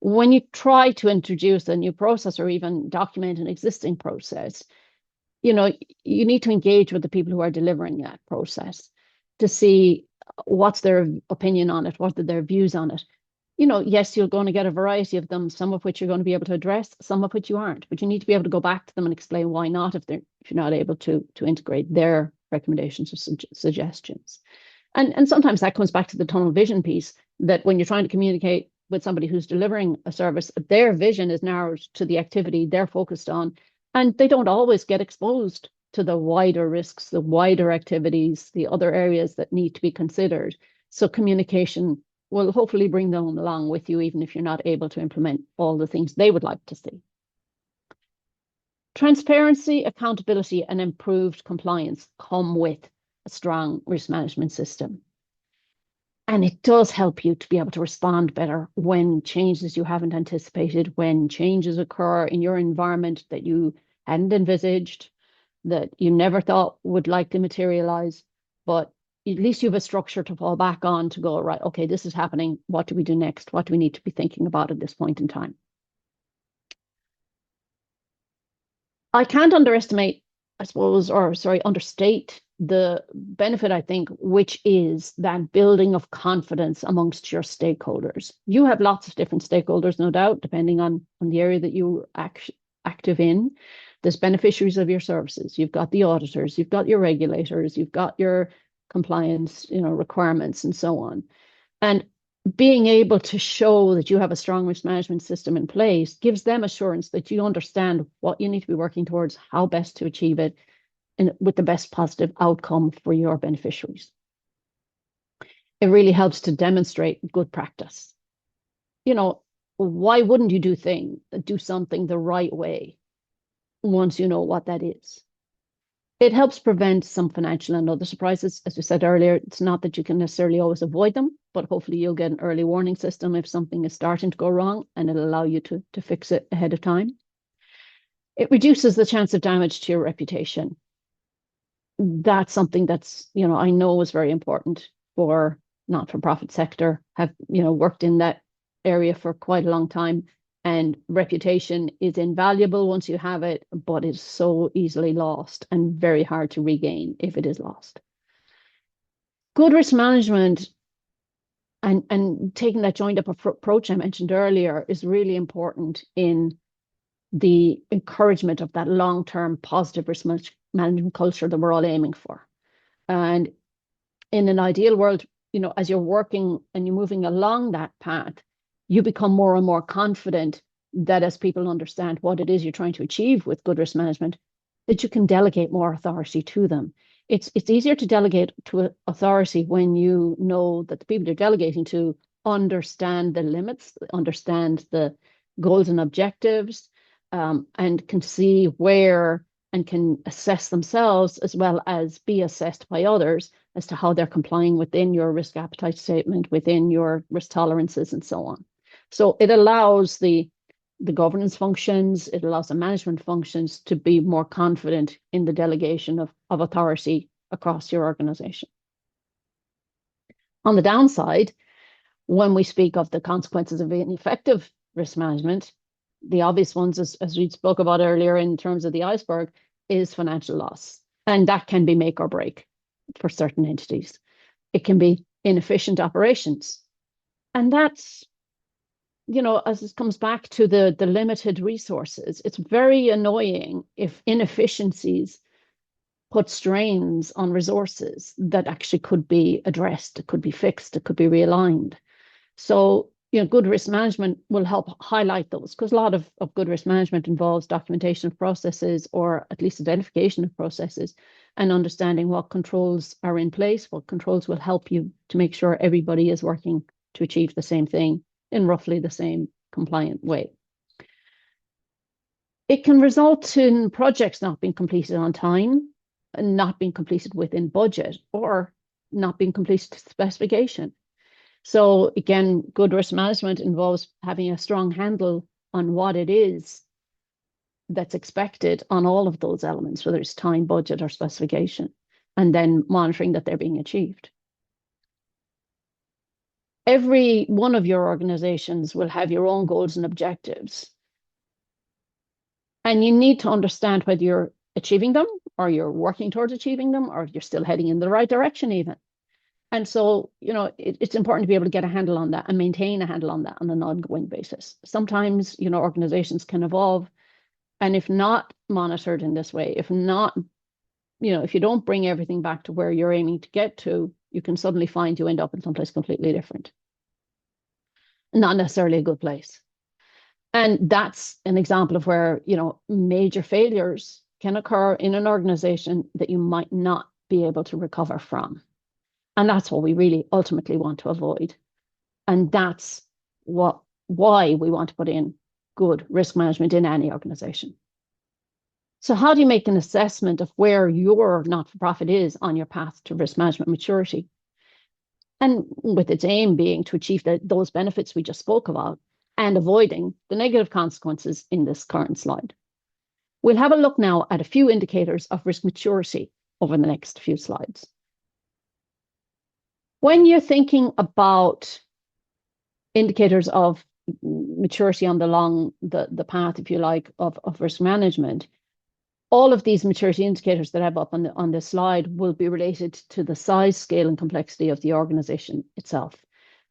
When you try to introduce a new process or even document an existing process, you need to engage with the people who are delivering that process to see what's their opinion on it, what are their views on it. Yes, you're going to get a variety of them, some of which you're going to be able to address, some of which you aren't, but you need to be able to go back to them and explain why not if you're not able to integrate their recommendations or suggestions. And sometimes that comes back to the tunnel vision piece, that when you're trying to communicate with somebody who's delivering a service, their vision is narrowed to the activity they're focused on, and they don't always get exposed to the wider risks, the wider activities, the other areas that need to be considered. So communication will hopefully bring them along with you, even if you're not able to implement all the things they would like to see. Transparency, accountability, and improved compliance come with a strong risk management system. And it does help you to be able to respond better when changes you haven't anticipated, when changes occur in your environment that you hadn't envisaged, that you never thought would likely materialize, but at least you have a structure to fall back on to go, right, okay, this is happening. What do we do next? What do we need to be thinking about at this point in time? I can't underestimate, understate the benefit, I think, which is that building of confidence amongst your stakeholders. You have lots of different stakeholders, no doubt, depending on the area that you're active in. There's beneficiaries of your services. You've got the auditors, you've got your regulators, you've got your compliance, requirements and so on. And being able to show that you have a strong risk management system in place gives them assurance that you understand what you need to be working towards, how best to achieve it, and with the best positive outcome for your beneficiaries. It really helps to demonstrate good practice. Why wouldn't you do something the right way once you know what that is? It helps prevent some financial and other surprises. As we said earlier, it's not that you can necessarily always avoid them, but hopefully you'll get an early warning system if something is starting to go wrong, and it'll allow you to fix it ahead of time. It reduces the chance of damage to your reputation. That's something that's, I know is very important for not-for-profit sector, have, worked in that area for quite a long time. And reputation is invaluable once you have it, but it's so easily lost and very hard to regain if it is lost. Good risk management and taking that joined up approach I mentioned earlier is really important in the encouragement of that long-term positive risk management culture that we're all aiming for. And in an ideal world, as you're working and you're moving along that path, you become more and more confident that as people understand what it is you're trying to achieve with good risk management, that you can delegate more authority to them. It's easier to delegate to authority when you know that the people you're delegating to understand the limits, understand the goals and objectives, and can see where and can assess themselves as well as be assessed by others as to how they're complying within your risk appetite statement, within your risk tolerances, and so on. So it allows the governance functions, it allows the management functions to be more confident in the delegation of authority across your organization. On the downside, when we speak of the consequences of ineffective risk management, the obvious ones, as we spoke about earlier in terms of the iceberg, is financial loss, and that can be make or break for certain entities. It can be inefficient operations, and that's, as it comes back to the limited resources, it's very annoying if inefficiencies put strains on resources that actually could be addressed, it could be fixed, it could be realigned. So, good risk management will help highlight those, because a lot of good risk management involves documentation of processes, or at least identification of processes, and understanding what controls are in place, what controls will help you to make sure everybody is working to achieve the same thing in roughly the same compliant way. It can result in projects not being completed on time, and not being completed within budget, or not being completed to specification. So again, good risk management involves having a strong handle on what it is that's expected on all of those elements, whether it's time, budget, or specification, and then monitoring that they're being achieved. Every one of your organizations will have your own goals and objectives. And you need to understand whether you're achieving them, or you're working towards achieving them, or you're still heading in the right direction even. And so, it's important to be able to get a handle on that and maintain a handle on that on an ongoing basis. Sometimes, organizations can evolve, and if not monitored in this way, if not, if you don't bring everything back to where you're aiming to get to, you can suddenly find you end up in someplace completely different. Not necessarily a good place. And that's an example of where, major failures can occur in an organization that you might not be able to recover from. And that's what we really ultimately want to avoid. And that's why we want to put in good risk management in any organization. So how do you make an assessment of where your not-for-profit is on your path to risk management maturity? And with its aim being to achieve those benefits we just spoke about, and avoiding the negative consequences in this current slide. We'll have a look now at a few indicators of risk maturity over the next few slides. When you're thinking about indicators of maturity on the path, if you like, of risk management, all of these maturity indicators that I have up on this slide will be related to the size, scale, and complexity of the organization itself.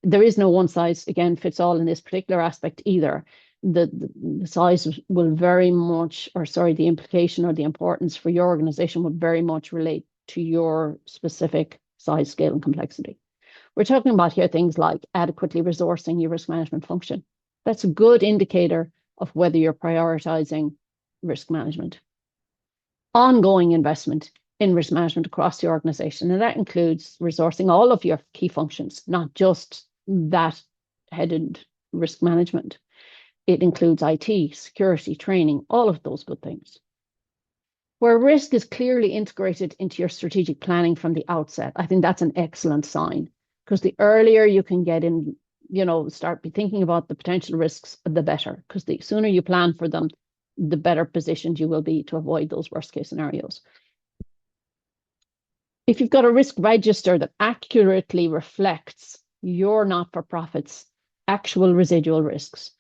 There is no one size, again, fits all in this particular aspect either. The size will very much, the implication or the importance for your organization would very much relate to your specific size, scale, and complexity. We're talking about here things like adequately resourcing your risk management function. That's a good indicator of whether you're prioritizing risk management. Ongoing investment in risk management across the organization, and that includes resourcing all of your key functions, not just that headed risk management. It includes IT, security, training, all of those good things. Where risk is clearly integrated into your strategic planning from the outset, I think that's an excellent sign, because the earlier you can get in, start be thinking about the potential risks, the better, because the sooner you plan for them, the better positioned you will be to avoid those worst case scenarios. If you've got a risk register that accurately reflects your not-for-profit's actual residual risks,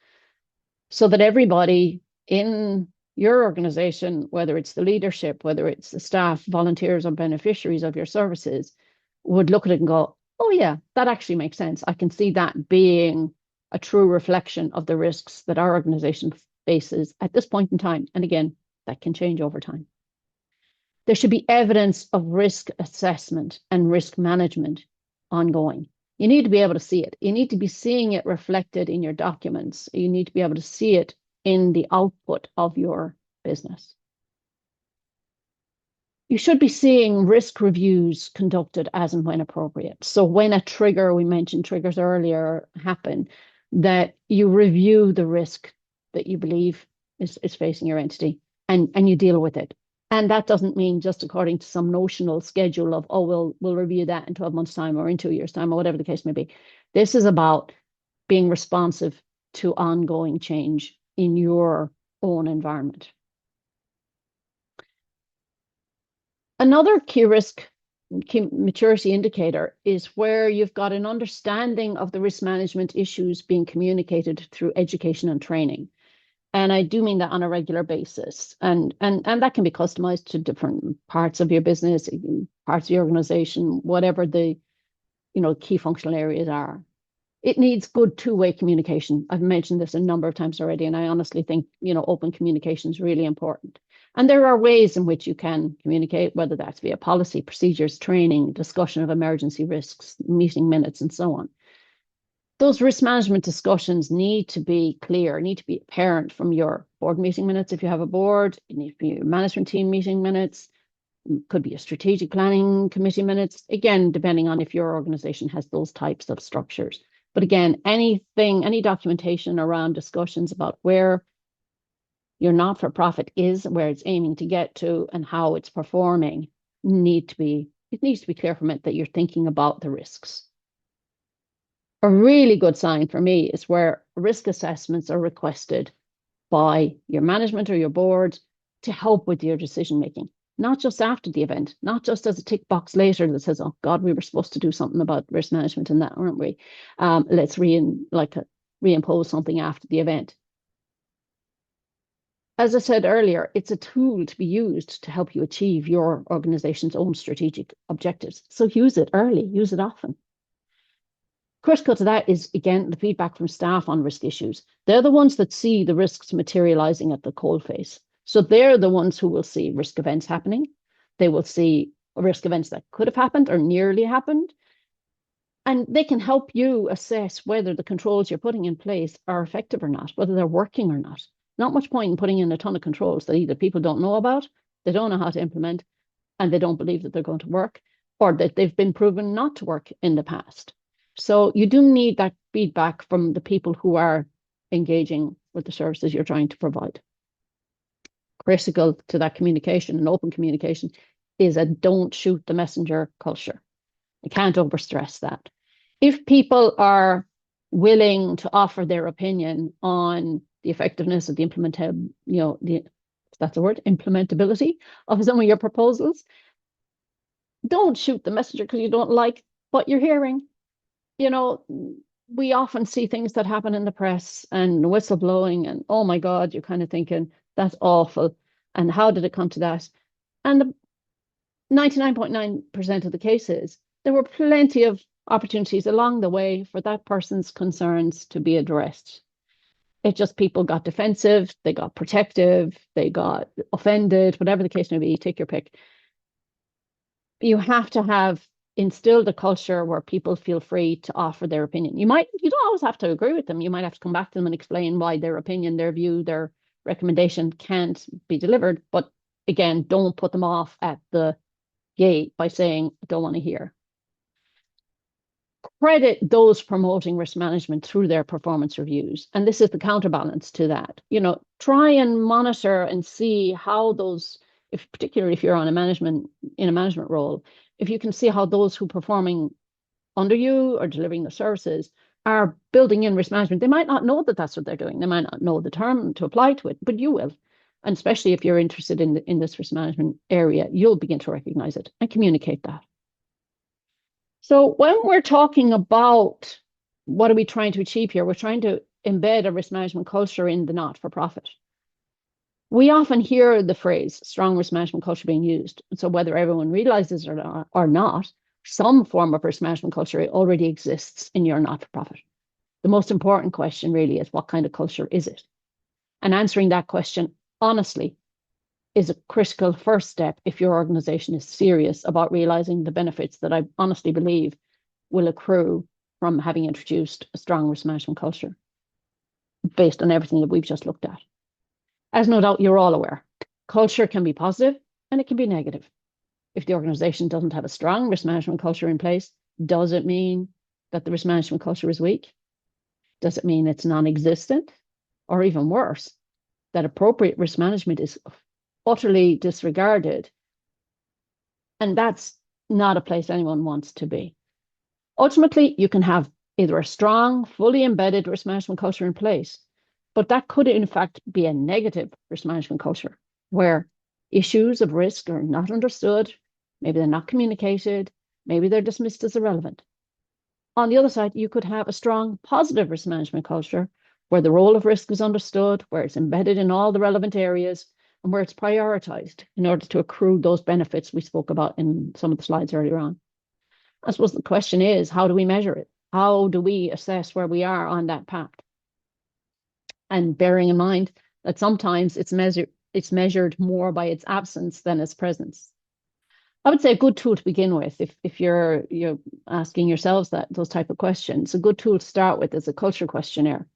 so that everybody in your organization, whether it's the leadership, whether it's the staff, volunteers, or beneficiaries of your services, would look at it and go, oh yeah, that actually makes sense. I can see that being a true reflection of the risks that our organization faces at this point in time. And again, that can change over time. There should be evidence of risk assessment and risk management ongoing. You need to be able to see it. You need to be seeing it reflected in your documents. You need to be able to see it in the output of your business. You should be seeing risk reviews conducted as and when appropriate. So when a trigger, we mentioned triggers earlier, happen, that you review the risk that you believe is facing your entity, and you deal with it. And that doesn't mean just according to some notional schedule of, oh, we'll review that in 12 months' time or in 2 years' time or whatever the case may be. This is about being responsive to ongoing change in your own environment. Another key maturity indicator is where you've got an understanding of the risk management issues being communicated through education and training. And I do mean that on a regular basis. And that can be customized to different parts of your business, parts of your organization, whatever the, key functional areas are. It needs good two-way communication. I've mentioned this a number of times already, and I honestly think, open communication is really important. And there are ways in which you can communicate, whether that's via policy, procedures, training, discussion of emergency risks, meeting minutes, and so on. Those risk management discussions need to be clear, need to be apparent from your board meeting minutes. If you have a board, it needs to be your management team meeting minutes, could be a strategic planning committee minutes, again, depending on if your organization has those types of structures. But again, any documentation around discussions about where your not-for-profit is, where it's aiming to get to, and how it's performing, it needs to be clear from it that you're thinking about the risks. A really good sign for me is where risk assessments are requested by your management or your board to help with your decision making, not just after the event, not just as a tick box later that says, oh God, we were supposed to do something about risk management and that, weren't we? Let's reimpose something after the event. As I said earlier, it's a tool to be used to help you achieve your organization's own strategic objectives. So use it early, use it often. Critical to that is, again, the feedback from staff on risk issues. They're the ones that see the risks materializing at the coalface. So they're the ones who will see risk events happening. They will see risk events that could have happened or nearly happened. And they can help you assess whether the controls you're putting in place are effective or not, whether they're working or not. Not much point in putting in a ton of controls that either people don't know about, they don't know how to implement, and they don't believe that they're going to work, or that they've been proven not to work in the past. So you do need that feedback from the people who are engaging with the services you're trying to provide. Critical to that communication and open communication is a don't shoot the messenger culture. I can't overstress that. If people are willing to offer their opinion on the effectiveness of the implementability of some of your proposals, don't shoot the messenger because you don't like what you're hearing. We often see things that happen in the press and whistleblowing, and oh my God, you're kind of thinking, that's awful. And how did it come to that? And the 99.9% of the cases, there were plenty of opportunities along the way for that person's concerns to be addressed. It just, people got defensive, they got protective, they got offended, whatever the case may be, take your pick. You have to have instilled a culture where people feel free to offer their opinion. You don't always have to agree with them. You might have to come back to them and explain why their opinion, their view, their recommendation can't be delivered. But again, don't put them off at the gate by saying, don't want to hear. Credit those promoting risk management through their performance reviews. And this is the counterbalance to that. Try and monitor and see how those, particularly if you're in a management role, if you can see how those who are performing under you or delivering the services are building in risk management. They might not know that that's what they're doing. They might not know the term to apply to it, but you will. And especially if you're interested in this risk management area, you'll begin to recognize it and communicate that. So when we're talking about what are we trying to achieve here, we're trying to embed a risk management culture in the not-for-profit. We often hear the phrase strong risk management culture being used. So whether everyone realizes it or not, some form of risk management culture already exists in your not-for-profit. The most important question really is, what kind of culture is it? And answering that question honestly is a critical first step if your organization is serious about realizing the benefits that I honestly believe will accrue from having introduced a strong risk management culture based on everything that we've just looked at. As no doubt you're all aware, culture can be positive and it can be negative. If the organization doesn't have a strong risk management culture in place, does it mean that the risk management culture is weak? Does it mean it's non-existent? Or even worse, that appropriate risk management is utterly disregarded? And that's not a place anyone wants to be. Ultimately, you can have either a strong, fully embedded risk management culture in place, but that could, in fact, be a negative risk management culture where issues of risk are not understood, maybe they're not communicated, maybe they're dismissed as irrelevant. On the other side, you could have a strong, positive risk management culture where the role of risk is understood, where it's embedded in all the relevant areas, and where it's prioritized in order to accrue those benefits we spoke about in some of the slides earlier on. I suppose the question is, how do we measure it? How do we assess where we are on that path? And bearing in mind that sometimes it's measured more by its absence than its presence. I would say a good tool to begin with, if you're asking yourselves those type of questions, a good tool to start with is a culture questionnaire.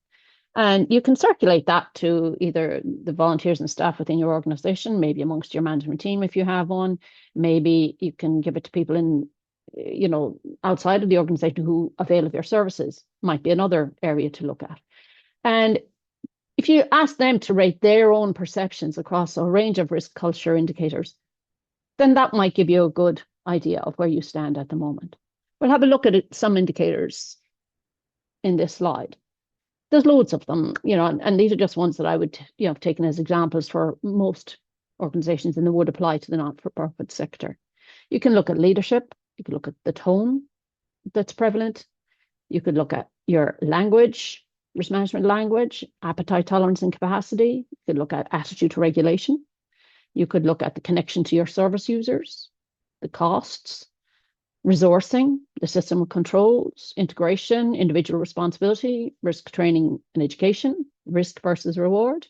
And you can circulate that to either the volunteers and staff within your organization, maybe amongst your management team if you have one. Maybe you can give it to people in, outside of the organization who avail of your services, might be another area to look at. And if you ask them to rate their own perceptions across a range of risk culture indicators, then that might give you a good idea of where you stand at the moment. We'll have a look at some indicators in this slide. There's loads of them, and these are just ones that I would, have taken as examples for most organizations, and they would apply to the not-for-profit sector. You can look at leadership. You can look at the tone that's prevalent. You could look at your language, risk management language, appetite, tolerance, and capacity. You could look at attitude to regulation. You could look at the connection to your service users, the costs, resourcing, the system of controls, integration, individual responsibility, risk training and education, risk versus reward,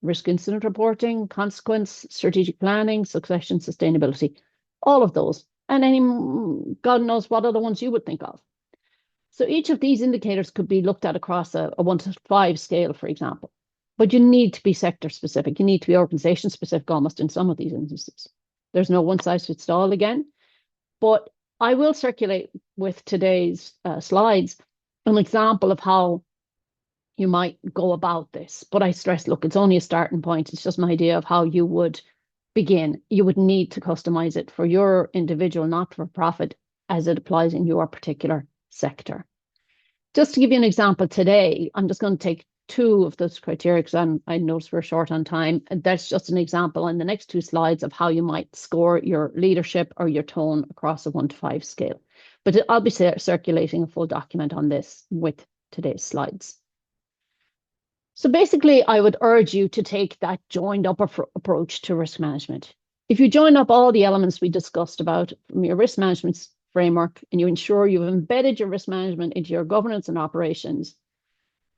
risk incident reporting, consequence, strategic planning, succession, sustainability, all of those. And any, God knows what other ones you would think of. So each of these indicators could be looked at across a 1 to 5 scale, for example. But you need to be sector specific. You need to be organization specific almost in some of these instances. There's no one size fits all again. But I will circulate with today's slides an example of how you might go about this. But I stress, look, it's only a starting point. It's just an idea of how you would begin. You would need to customize it for your individual not-for-profit as it applies in your particular sector. Just to give you an example today, I'm just going to take 2 of those criteria because I notice we're short on time. And that's just an example in the next 2 slides of how you might score your leadership or your tone across a 1 to 5 scale. But I'll be circulating a full document on this with today's slides. So basically, I would urge you to take that joined up approach to risk management. If you join up all the elements we discussed about from your risk management framework and you ensure you've embedded your risk management into your governance and operations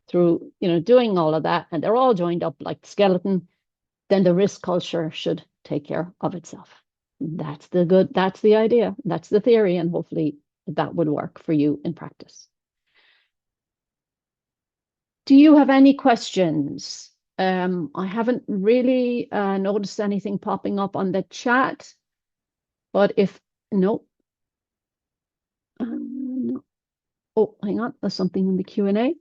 through doing all of that, and they're all joined up like the skeleton, then the risk culture should take care of itself. That's the idea, that's the theory, and hopefully that would work for you in practice. Do you have any questions? I haven't really noticed anything popping up on the chat, but if no. No. Oh, hang on, there's something in the Q&A.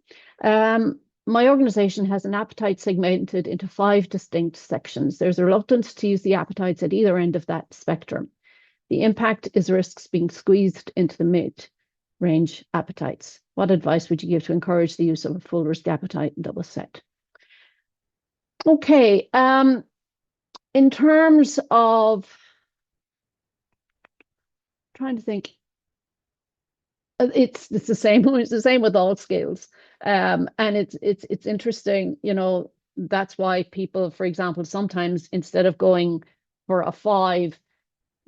My organization has an appetite segmented into 5 distinct sections. There's a reluctance to use the appetites at either end of that spectrum. The impact is risks being squeezed into the mid-range appetites. What advice would you give to encourage the use of a full risk appetite that was set? Okay, in terms of trying to think, it's the same. It's the same with all scales, and it's interesting. That's why people, for example, sometimes instead of going for a 5,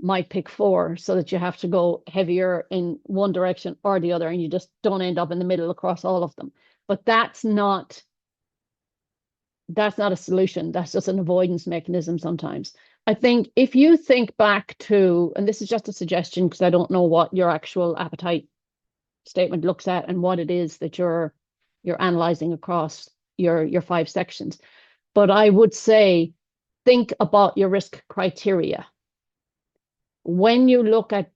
might pick 4, so that you have to go heavier in one direction or the other, and you just don't end up in the middle across all of them. But that's not a solution. That's just an avoidance mechanism sometimes. I think if you think back to, and this is just a suggestion because I don't know what your actual appetite statement looks at and what it is that you're analyzing across your 5 sections. But I would say, think about your risk criteria. When you look at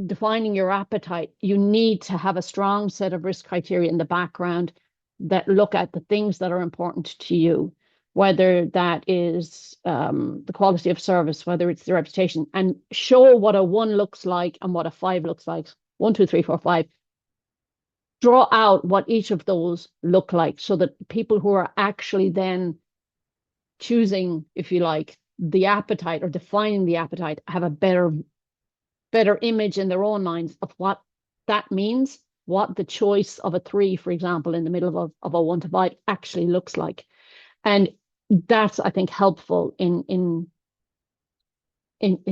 defining your appetite, you need to have a strong set of risk criteria in the background that look at the things that are important to you, whether that is the quality of service, whether it's the reputation, and show what a 1 looks like and what a 5 looks like. 1, 2, 3, 4, 5. Draw out what each of those look like so that people who are actually then choosing, if you like, the appetite or defining the appetite have a better image in their own minds of what that means what the choice of a 3, for example, in the middle of a 1 to 5 actually looks like. And that's, I think, helpful in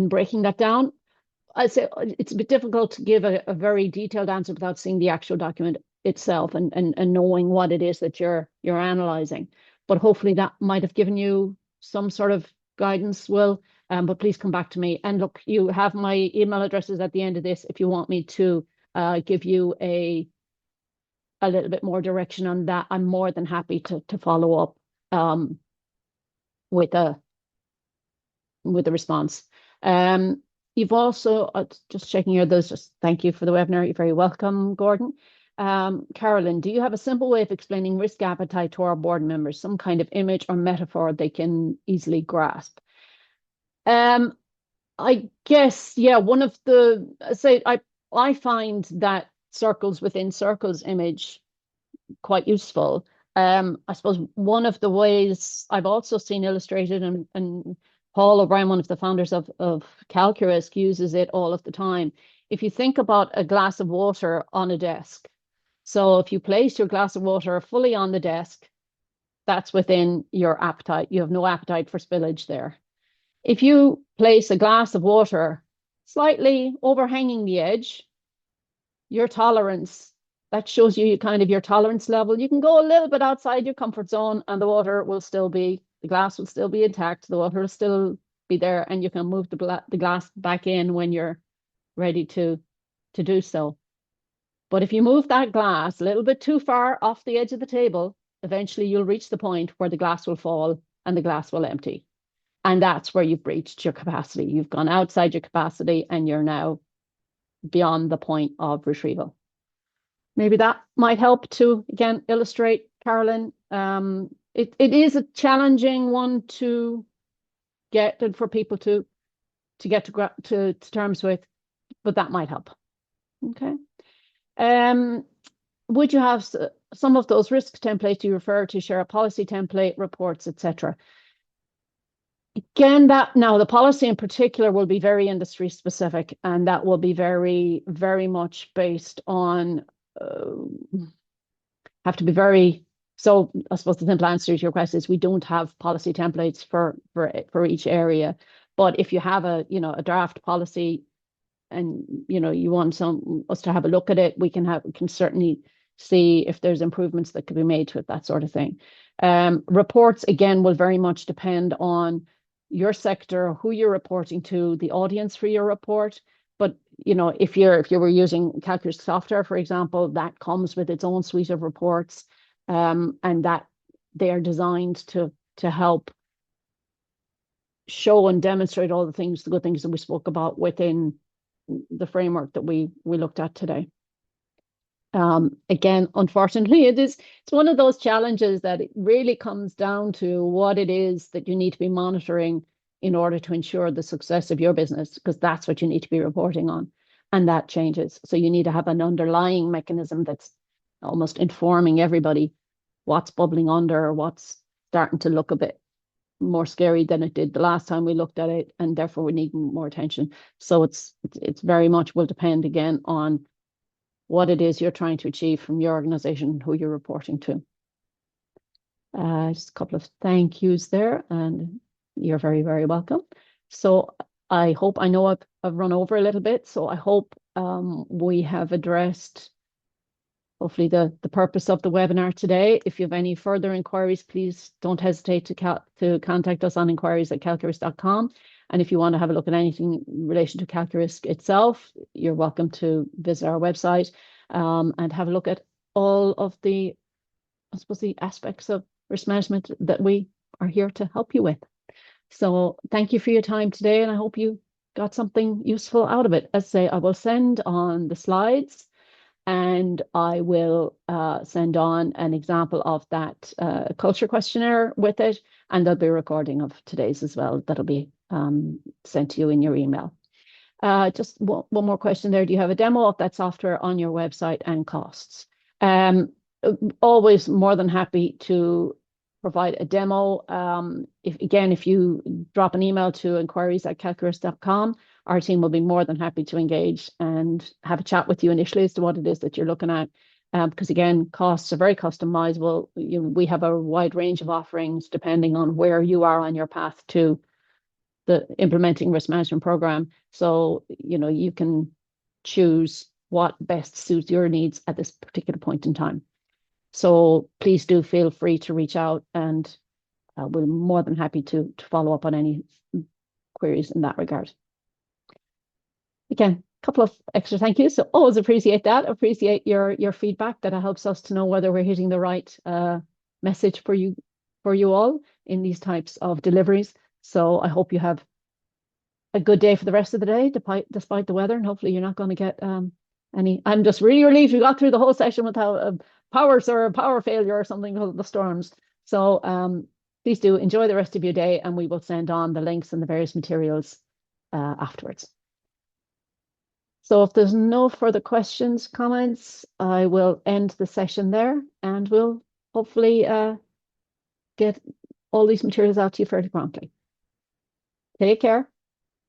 breaking that down. I'd say it's a bit difficult to give a very detailed answer without seeing the actual document itself and knowing what it is that you're analyzing. But hopefully that might have given you some sort of guidance, Will. But please come back to me. And look, you have my email addresses at the end of this if you want me to give you a little bit more direction on that. I'm more than happy to follow up with a response. You've also, just checking here, those just thank you for the webinar. You're very welcome, Gordon. Carolyn, do you have a simple way of explaining risk appetite to our board members, some kind of image or metaphor they can easily grasp? I guess, yeah, one of the, I find that circles within circles image quite useful. I suppose one of the ways I've also seen illustrated, and Paul O'Brien, one of the founders of calQrisk, uses it all of the time. If you think about a glass of water on a desk, so if you place your glass of water fully on the desk, that's within your appetite. You have no appetite for spillage there. If you place a glass of water slightly overhanging the edge, your tolerance, that shows you kind of your tolerance level. You can go a little bit outside your comfort zone and the water will still be, the glass will still be intact, the water will still be there, and you can move the glass back in when you're ready to do so. But if you move that glass a little bit too far off the edge of the table, eventually you'll reach the point where the glass will fall and the glass will empty. And that's where you've reached your capacity. You've gone outside your capacity and you're now beyond the point of retrieval. Maybe that might help to, again, illustrate, Carolyn. It is a challenging one to get and for people to get to terms with, but that might help. Okay. Would you have some of those risk templates you refer to, share a policy template, reports, etc.? Again, now the policy in particular will be very industry specific, and that will be very, very much based on, have to be very, so I suppose the simple answer to your question is we don't have policy templates for each area. But if you have a draft policy and you want us to have a look at it, we can certainly see if there's improvements that could be made to it, that sort of thing. Reports, again, will very much depend on your sector, who you're reporting to, the audience for your report. But if you were using calQrisk software, for example, that comes with its own suite of reports, and that they are designed to help show and demonstrate all the good things that we spoke about within the framework that we looked at today. Again, unfortunately, it's one of those challenges that it really comes down to what it is that you need to be monitoring in order to ensure the success of your business, because that's what you need to be reporting on, and that changes. So you need to have an underlying mechanism that's almost informing everybody what's bubbling under or what's starting to look a bit more scary than it did the last time we looked at it, and therefore we need more attention. So it's very much will depend again on what it is you're trying to achieve from your organization, who you're reporting to. Just a couple of thank yous there, and you're very, very welcome. So I know I've run over a little bit, so I hope we have addressed hopefully the purpose of the webinar today. If you have any further inquiries, please don't hesitate to contact us on inquiries@calqrisk.com. And if you want to have a look at anything in relation to calQrisk itself, you're welcome to visit our website and have a look at all of the, I suppose, the aspects of risk management that we are here to help you with. So thank you for your time today, and I hope you got something useful out of it. As I say, I will send on the slides, and I will send on an example of that culture questionnaire with it, and there'll be a recording of today's as well that'll be sent to you in your email. Just one more question there. Do you have a demo of that software on your website, and costs? Always more than happy to provide a demo. If you drop an email to inquiries@calqrisk.com, our team will be more than happy to engage and have a chat with you initially as to what it is that you're looking at. Because again, costs are very customizable. We have a wide range of offerings depending on where you are on your path to the implementing risk management program. So, you can choose what best suits your needs at this particular point in time. So please do feel free to reach out, and we're more than happy to follow up on any queries in that regard. Again, a couple of extra thank yous. So always appreciate that. Appreciate your feedback. That helps us to know whether we're hitting the right message for you all in these types of deliveries. So I hope you have a good day for the rest of the day, despite the weather, and hopefully you're not going to get any. I'm just really relieved we got through the whole session without a power failure or something because of the storms. So please do enjoy the rest of your day, and we will send on the links and the various materials afterwards. So if there's no further questions, comments, I will end the session there, and we'll hopefully get all these materials out to you fairly promptly. Take care.